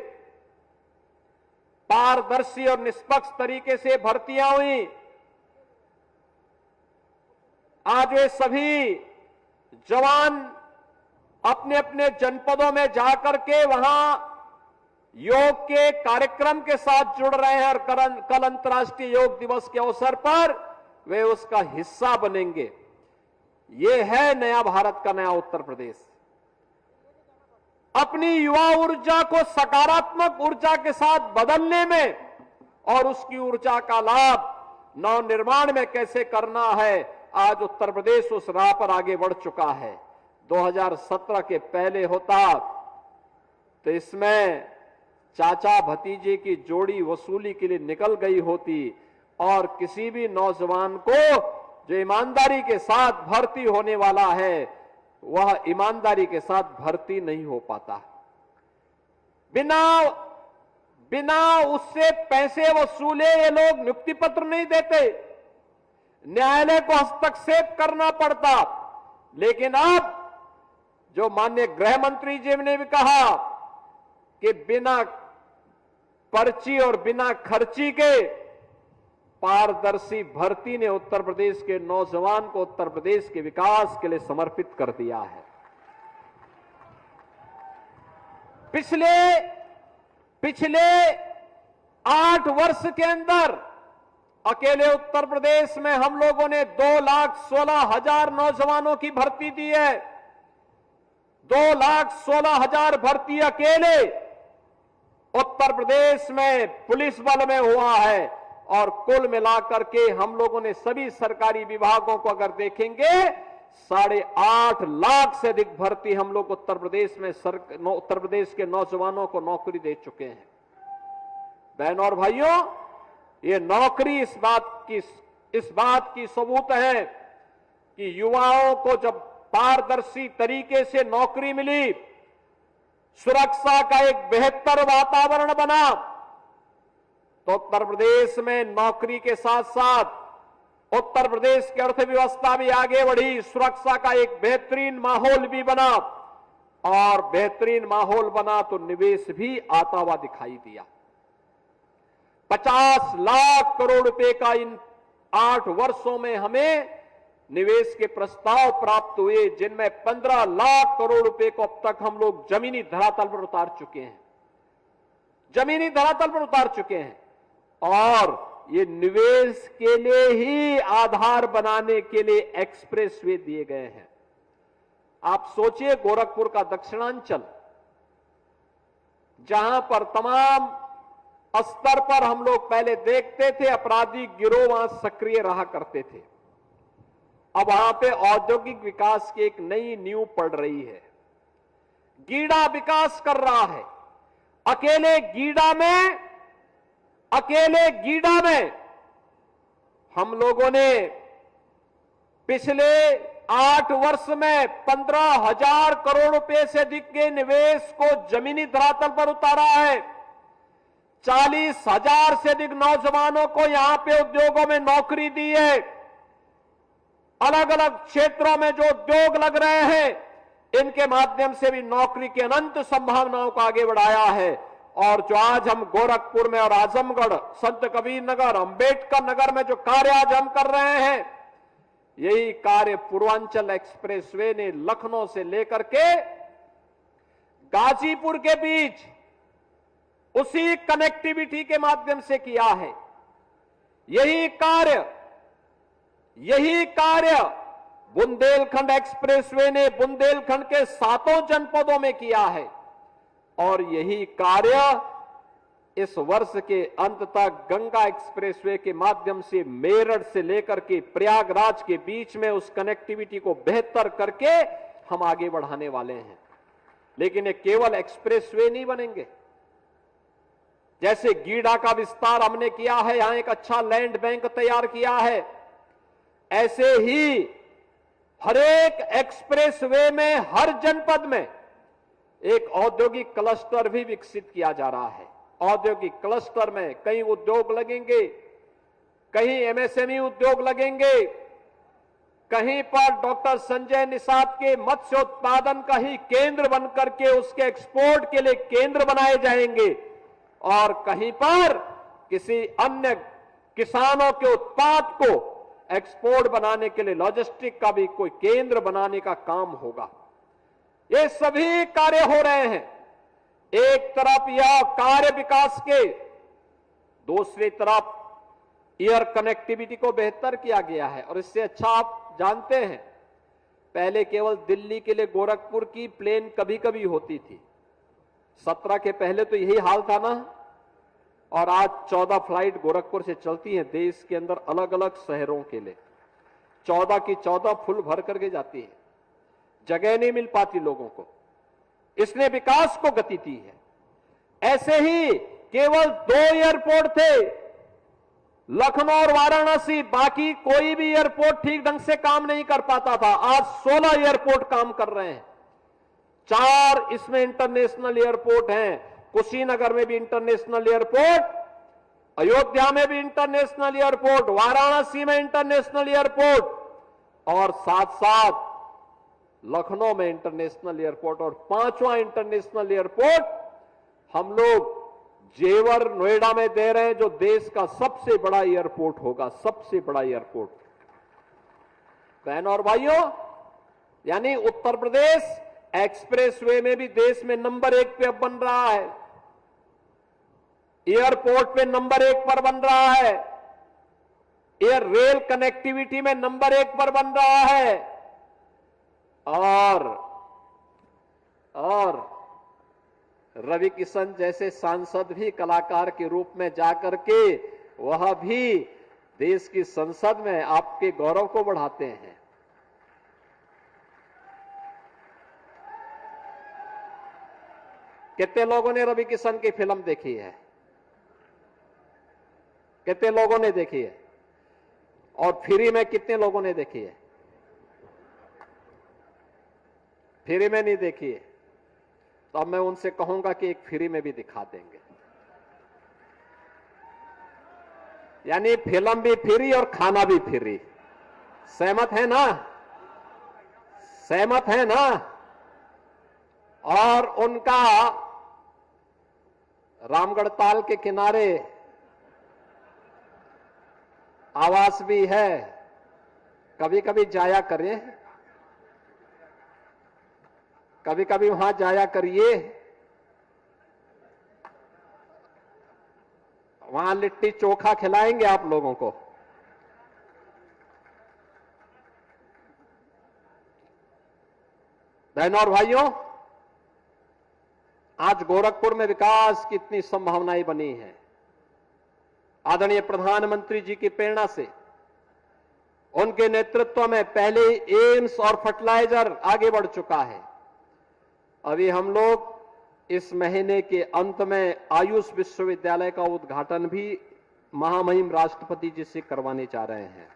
पारदर्शी और निष्पक्ष तरीके से भर्तियां हुई। आज वे सभी जवान अपने अपने जनपदों में जाकर के वहां योग के कार्यक्रम के साथ जुड़ रहे हैं और कल अंतर्राष्ट्रीय योग दिवस के अवसर पर वे उसका हिस्सा बनेंगे। ये है नया भारत का नया उत्तर प्रदेश। अपनी युवा ऊर्जा को सकारात्मक ऊर्जा के साथ बदलने में और उसकी ऊर्जा का लाभ नवनिर्माण में कैसे करना है, आज उत्तर प्रदेश उस राह पर आगे बढ़ चुका है। 2017 के पहले होता तो इसमें चाचा भतीजे की जोड़ी वसूली के लिए निकल गई होती और किसी भी नौजवान को जो ईमानदारी के साथ भर्ती होने वाला है वह ईमानदारी के साथ भर्ती नहीं हो पाता। बिना उससे पैसे वसूले ये लोग नियुक्ति पत्र नहीं देते, न्यायालय को हस्तक्षेप करना पड़ता। लेकिन अब जो माननीय गृह मंत्री जी ने भी कहा कि बिना पर्ची और बिना खर्ची के पारदर्शी भर्ती ने उत्तर प्रदेश के नौजवान को उत्तर प्रदेश के विकास के लिए समर्पित कर दिया है। पिछले 8 वर्ष के अंदर अकेले उत्तर प्रदेश में हम लोगों ने 2,16,000 नौजवानों की भर्ती दी है। 2,16,000 भर्ती अकेले उत्तर प्रदेश में पुलिस बल में हुआ है और कुल मिलाकर के हम लोगों ने सभी सरकारी विभागों को अगर देखेंगे 8.5 लाख से अधिक भर्ती हम लोग उत्तर प्रदेश में उत्तर प्रदेश के नौजवानों को नौकरी दे चुके हैं। बहनों और भाइयों, ये नौकरी इस बात की सबूत है कि युवाओं को जब पारदर्शी तरीके से नौकरी मिली, सुरक्षा का एक बेहतर वातावरण बना, तो उत्तर प्रदेश में नौकरी के साथ साथ उत्तर प्रदेश की अर्थव्यवस्था भी आगे बढ़ी, सुरक्षा का एक बेहतरीन माहौल भी बना और बेहतरीन माहौल बना तो निवेश भी आता हुआ दिखाई दिया। 50 लाख करोड़ रुपए का इन 8 वर्षों में हमें निवेश के प्रस्ताव प्राप्त हुए, जिनमें 15 लाख करोड़ रुपए को अब तक हम लोग जमीनी धरातल पर उतार चुके हैं। जमीनी धरातल पर उतार चुके हैं और ये निवेश के लिए ही आधार बनाने के लिए एक्सप्रेसवे दिए गए हैं। आप सोचिए, गोरखपुर का दक्षिणांचल जहां पर तमाम स्तर पर हम लोग पहले देखते थे अपराधी गिरोह वहां सक्रिय रहा करते थे, अब वहां पे औद्योगिक विकास की एक नई नींव पड़ रही है। गीडा विकास कर रहा है। अकेले गीडा में हम लोगों ने पिछले 8 वर्ष में 15,000 करोड़ रुपए से अधिक के निवेश को जमीनी धरातल पर उतारा है। 40,000 से अधिक नौजवानों को यहां पे उद्योगों में नौकरी दी है। अलग अलग क्षेत्रों में जो उद्योग लग रहे हैं इनके माध्यम से भी नौकरी की अनंत संभावनाओं को आगे बढ़ाया है। और जो आज हम गोरखपुर में और आजमगढ़, संत कबीर नगर, अंबेडकर नगर में जो कार्य आज हम कर रहे हैं, यही कार्य पूर्वांचल एक्सप्रेसवे ने लखनऊ से लेकर के गाजीपुर के बीच उसी कनेक्टिविटी के माध्यम से किया है। यही कार्य बुंदेलखंड एक्सप्रेसवे ने बुंदेलखंड के 7 जनपदों में किया है और यही कार्य इस वर्ष के अंत तक गंगा एक्सप्रेसवे के माध्यम से मेरठ से लेकर के प्रयागराज के बीच में उस कनेक्टिविटी को बेहतर करके हम आगे बढ़ाने वाले हैं। लेकिन ये केवल एक्सप्रेसवे नहीं बनेंगे। जैसे गीडा का विस्तार हमने किया है, यहां एक अच्छा लैंड बैंक तैयार किया है, ऐसे ही हर एक एक्सप्रेसवे में हर जनपद में एक औद्योगिक क्लस्टर भी विकसित किया जा रहा है। औद्योगिक क्लस्टर में कई उद्योग लगेंगे, कहीं एमएसएमई उद्योग लगेंगे, कहीं पर डॉक्टर संजय निषाद के मत्स्य उत्पादन का ही केंद्र बनकर के उसके एक्सपोर्ट के लिए केंद्र बनाए जाएंगे, और कहीं पर किसी अन्य किसानों के उत्पाद को एक्सपोर्ट बनाने के लिए लॉजिस्टिक का भी कोई केंद्र बनाने का काम होगा। ये सभी कार्य हो रहे हैं। एक तरफ यह कार्य विकास के, दूसरी तरफ एयर कनेक्टिविटी को बेहतर किया गया है। और इससे अच्छा आप जानते हैं, पहले केवल दिल्ली के लिए गोरखपुर की प्लेन कभी कभी होती थी। 17 के पहले तो यही हाल था ना। और आज 14 फ्लाइट गोरखपुर से चलती हैं देश के अंदर अलग अलग शहरों के लिए। 14 की 14 फुल भर करके जाती है, जगह नहीं मिल पाती लोगों को। इसने विकास को गति दी है। ऐसे ही केवल 2 एयरपोर्ट थे, लखनऊ और वाराणसी, बाकी कोई भी एयरपोर्ट ठीक ढंग से काम नहीं कर पाता था। आज 16 एयरपोर्ट काम कर रहे हैं। 4 इसमें इंटरनेशनल एयरपोर्ट हैं। कुशीनगर में भी इंटरनेशनल एयरपोर्ट, अयोध्या में भी इंटरनेशनल एयरपोर्ट, वाराणसी में इंटरनेशनल एयरपोर्ट, और साथ साथ लखनऊ में इंटरनेशनल एयरपोर्ट, और 5वां इंटरनेशनल एयरपोर्ट हम लोग जेवर नोएडा में दे रहे हैं, जो देश का सबसे बड़ा एयरपोर्ट होगा, सबसे बड़ा एयरपोर्ट। बहनों और भाइयों, यानी उत्तर प्रदेश एक्सप्रेसवे में भी देश में नंबर 1 पे अब बन रहा है, एयरपोर्ट पे नंबर 1 पर बन रहा है, एयर रेल कनेक्टिविटी में नंबर 1 पर बन रहा है, और रवि किशन जैसे सांसद भी कलाकार के रूप में जाकर के वह भी देश की संसद में आपके गौरव को बढ़ाते हैं। कितने लोगों ने रवि किशन की फिल्म देखी है? कितने लोगों ने देखी है? और फ्री में कितने लोगों ने देखी है? फ्री में नहीं देखी है तो अब मैं उनसे कहूंगा कि एक फ्री में भी दिखा देंगे। यानी फिल्म भी फ्री और खाना भी फ्री। सहमत है ना? सहमत है ना? और उनका रामगढ़ ताल के किनारे आवास भी है, कभी कभी जाया करें, कभी कभी वहां जाया करिए। वहां लिट्टी चोखा खिलाएंगे आप लोगों को। बहनों और भाइयों, आज गोरखपुर में विकास की इतनी संभावनाएं बनी हैं। आदरणीय प्रधानमंत्री जी की प्रेरणा से, उनके नेतृत्व में पहले एम्स और फर्टिलाइजर आगे बढ़ चुका है। अभी हम लोग इस महीने के अंत में आयुष विश्वविद्यालय का उद्घाटन भी महामहिम राष्ट्रपति जी से करवाने जा रहे हैं।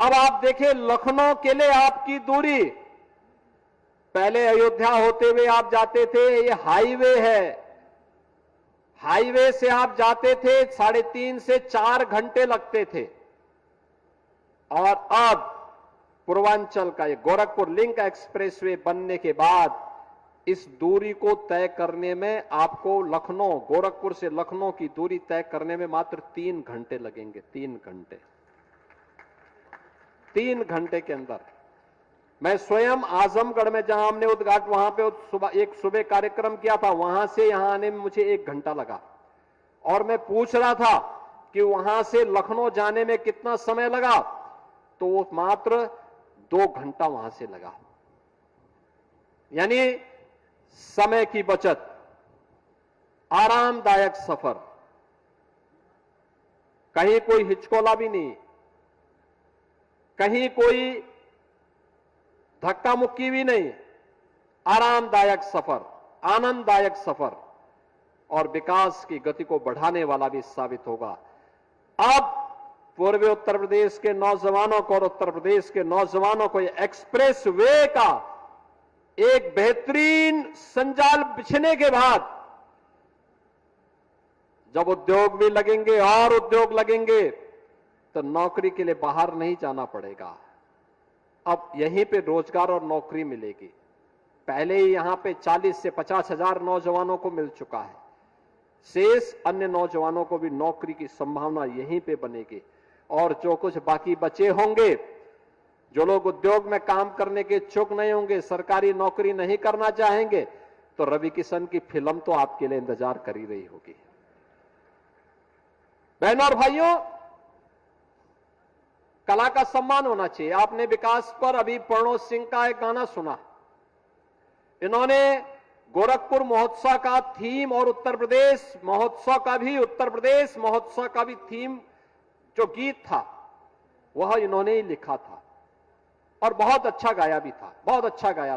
अब आप देखिए, लखनऊ के लिए आपकी दूरी, पहले अयोध्या होते हुए आप जाते थे, ये हाईवे है, हाईवे से आप जाते थे 3.5 से 4 घंटे लगते थे। और अब पूर्वांचल का ये गोरखपुर लिंक एक्सप्रेसवे बनने के बाद इस दूरी को तय करने में आपको लखनऊ, गोरखपुर से लखनऊ की दूरी तय करने में मात्र 3 घंटे लगेंगे। 3 घंटे, 3 घंटे के अंदर। मैं स्वयं आजमगढ़ में जहां हमने उद्घाटन, वहां पे एक सुबह कार्यक्रम किया था, वहां से यहां आने में मुझे 1 घंटा लगा। और मैं पूछ रहा था कि वहां से लखनऊ जाने में कितना समय लगा, तो वो मात्र 2 घंटा वहां से लगा। यानी समय की बचत, आरामदायक सफर, कहीं कोई हिचकोला भी नहीं, कहीं कोई धक्का मुक्की भी नहीं, आरामदायक सफर, आनंददायक सफर, और विकास की गति को बढ़ाने वाला भी साबित होगा। अब पूर्वी उत्तर प्रदेश के नौजवानों को और उत्तर प्रदेश के नौजवानों को ये एक्सप्रेस वे का एक बेहतरीन संजाल बिछने के बाद जब उद्योग भी लगेंगे और उद्योग लगेंगे तो नौकरी के लिए बाहर नहीं जाना पड़ेगा। अब यहीं पे रोजगार और नौकरी मिलेगी। पहले ही यहां पे 40 से 50 हजार नौजवानों को मिल चुका है। शेष अन्य नौजवानों को भी नौकरी की संभावना यहीं पे बनेगी। और जो कुछ बाकी बचे होंगे, जो लोग उद्योग में काम करने के इच्छुक नहीं होंगे, सरकारी नौकरी नहीं करना चाहेंगे, तो रवि किशन की फिल्म तो आपके लिए इंतजार कर ही रही होगी। बहनों और भाइयों, कला का सम्मान होना चाहिए। आपने विकास पर अभी प्रणोद सिंह का एक गाना सुना। इन्होंने गोरखपुर महोत्सव का थीम और उत्तर प्रदेश महोत्सव का भी थीम जो गीत था वह इन्होंने ही लिखा था और बहुत अच्छा गाया भी था। बहुत अच्छा गाया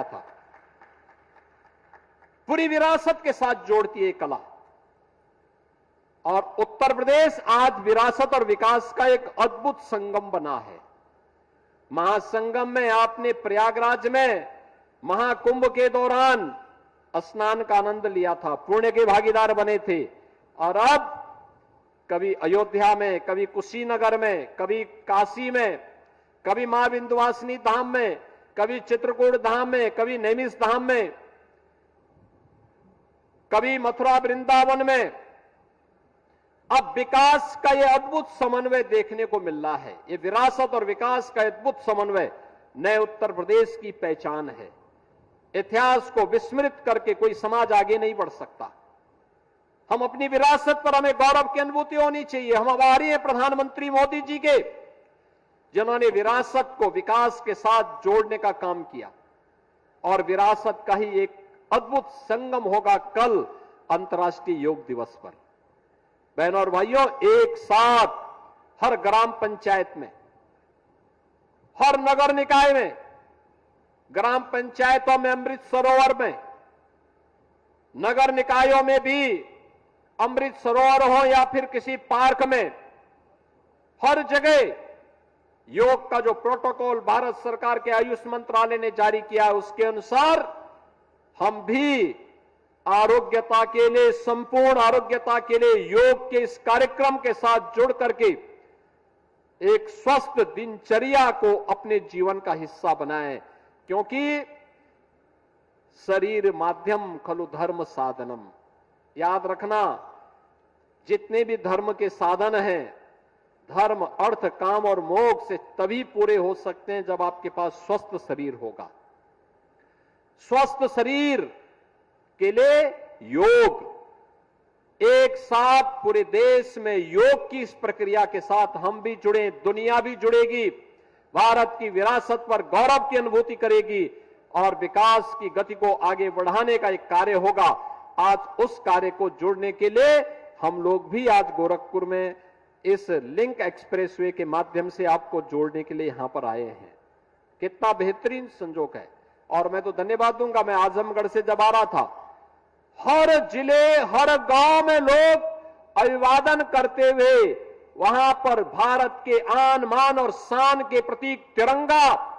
था। पूरी विरासत के साथ जोड़ती है कला। और उत्तर प्रदेश आज विरासत और विकास का एक अद्भुत संगम बना है। महासंगम में आपने प्रयागराज में महाकुंभ के दौरान स्नान का आनंद लिया था, पुण्य के भागीदार बने थे। और अब कभी अयोध्या में, कभी कुशीनगर में, कभी काशी में, कभी मां विंध्यवासिनी धाम में, कभी चित्रकूट धाम में, कभी नैमिष धाम में, कभी मथुरा वृंदावन में। अब विकास का यह अद्भुत समन्वय देखने को मिल रहा है। ये विरासत और विकास का अद्भुत समन्वय नए उत्तर प्रदेश की पहचान है। इतिहास को विस्मृत करके कोई समाज आगे नहीं बढ़ सकता। हम अपनी विरासत पर हमें गौरव की अनुभूति होनी चाहिए। हम आभारी हैं प्रधानमंत्री मोदी जी के, जिन्होंने विरासत को विकास के साथ जोड़ने का काम किया। और विरासत का ही एक अद्भुत संगम होगा कल अंतर्राष्ट्रीय योग दिवस पर। बहनों और भाइयों, एक साथ हर ग्राम पंचायत में, हर नगर निकाय में, ग्राम पंचायतों में अमृत सरोवर में, नगर निकायों में भी अमृत सरोवर हो या फिर किसी पार्क में, हर जगह योग का जो प्रोटोकॉल भारत सरकार के आयुष मंत्रालय ने जारी किया है उसके अनुसार हम भी आरोग्यता के लिए, संपूर्ण आरोग्यता के लिए योग के इस कार्यक्रम के साथ जुड़ करके एक स्वस्थ दिनचर्या को अपने जीवन का हिस्सा बनाएं। क्योंकि शरीर माध्यम खलु धर्म साधनम। याद रखना, जितने भी धर्म के साधन हैं, धर्म, अर्थ, काम और मोक्ष से तभी पूरे हो सकते हैं जब आपके पास स्वस्थ शरीर होगा। स्वस्थ शरीर के लिए योग, एक साथ पूरे देश में योग की इस प्रक्रिया के साथ हम भी जुड़े, दुनिया भी जुड़ेगी, भारत की विरासत पर गौरव की अनुभूति करेगी और विकास की गति को आगे बढ़ाने का एक कार्य होगा। आज उस कार्य को जोड़ने के लिए हम लोग भी आज गोरखपुर में इस लिंक एक्सप्रेसवे के माध्यम से आपको जोड़ने के लिए यहां पर आए हैं। कितना बेहतरीन संजोग है। और मैं तो धन्यवाद दूंगा, मैं आजमगढ़ से जब आ रहा था, हर जिले, हर गांव में लोग अभिवादन करते हुए वहां पर भारत के आन, मान और शान के प्रतीक तिरंगा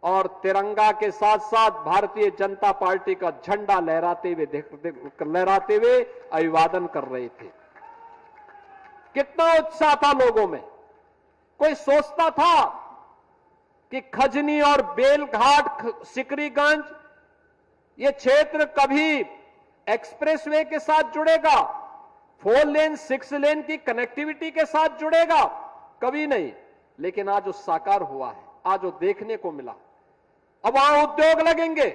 और तिरंगा के साथ साथ भारतीय जनता पार्टी का झंडा लहराते हुए अभिवादन कर रहे थे। कितना उत्साह था लोगों में। कोई सोचता था कि खजनी और बेलघाट, सिकरीगंज ये क्षेत्र कभी एक्सप्रेसवे के साथ जुड़ेगा, 4 लेन 6 लेन की कनेक्टिविटी के साथ जुड़ेगा? कभी नहीं। लेकिन आज वो साकार हुआ है, आज वो देखने को मिला। अब वहां उद्योग लगेंगे।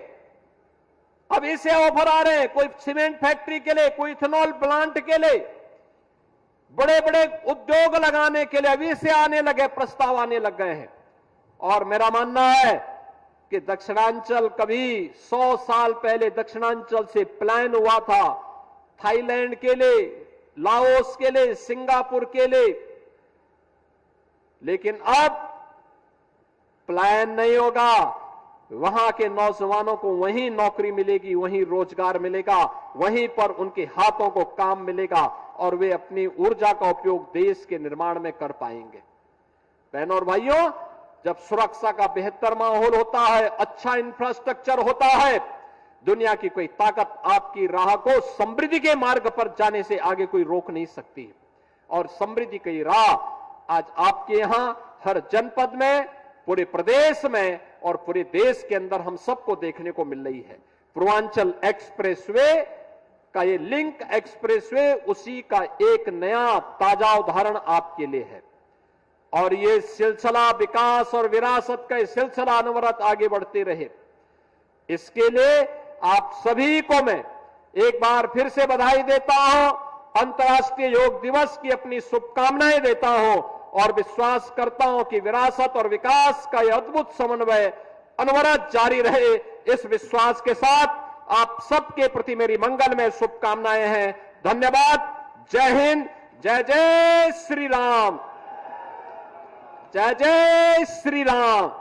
अब इसे ऑफर आ रहे हैं, कोई सीमेंट फैक्ट्री के लिए, कोई इथेनॉल प्लांट के लिए, बड़े बड़े उद्योग लगाने के लिए अभी से आने लगे, प्रस्ताव आने लग गए हैं। और मेरा मानना है कि दक्षिणांचल कभी 100 साल पहले दक्षिणांचल से प्लान हुआ था थाईलैंड के लिए, लाओस के लिए, सिंगापुर के लिए, लेकिन अब प्लान नहीं होगा। वहां के नौजवानों को वहीं नौकरी मिलेगी, वहीं रोजगार मिलेगा, वहीं पर उनके हाथों को काम मिलेगा। और वे अपनी ऊर्जा का उपयोग देश के निर्माण में कर पाएंगे। बहनों और भाइयों, जब सुरक्षा का बेहतर माहौल होता है, अच्छा इंफ्रास्ट्रक्चर होता है, दुनिया की कोई ताकत आपकी राह को समृद्धि के मार्ग पर जाने से आगे कोई रोक नहीं सकती। और समृद्धि की राह आज आपके यहां हर जनपद में, पूरे प्रदेश में और पूरे देश के अंदर हम सबको देखने को मिल रही है। पूर्वांचल एक्सप्रेसवे का ये लिंक एक्सप्रेसवे उसी का एक नया ताजा उदाहरण आपके लिए है। और ये सिलसिला विकास और विरासत का सिलसिला अनवरत आगे बढ़ते रहे, इसके लिए आप सभी को मैं एक बार फिर से बधाई देता हूं, अंतर्राष्ट्रीय योग दिवस की अपनी शुभकामनाएं देता हूं और विश्वास करता हूं कि विरासत और विकास का यह अद्भुत समन्वय अनवरत जारी रहे। इस विश्वास के साथ आप सबके प्रति मेरी मंगलमय शुभकामनाएं हैं। धन्यवाद। जय हिंद। जय जय श्री राम। जय जय श्री राम।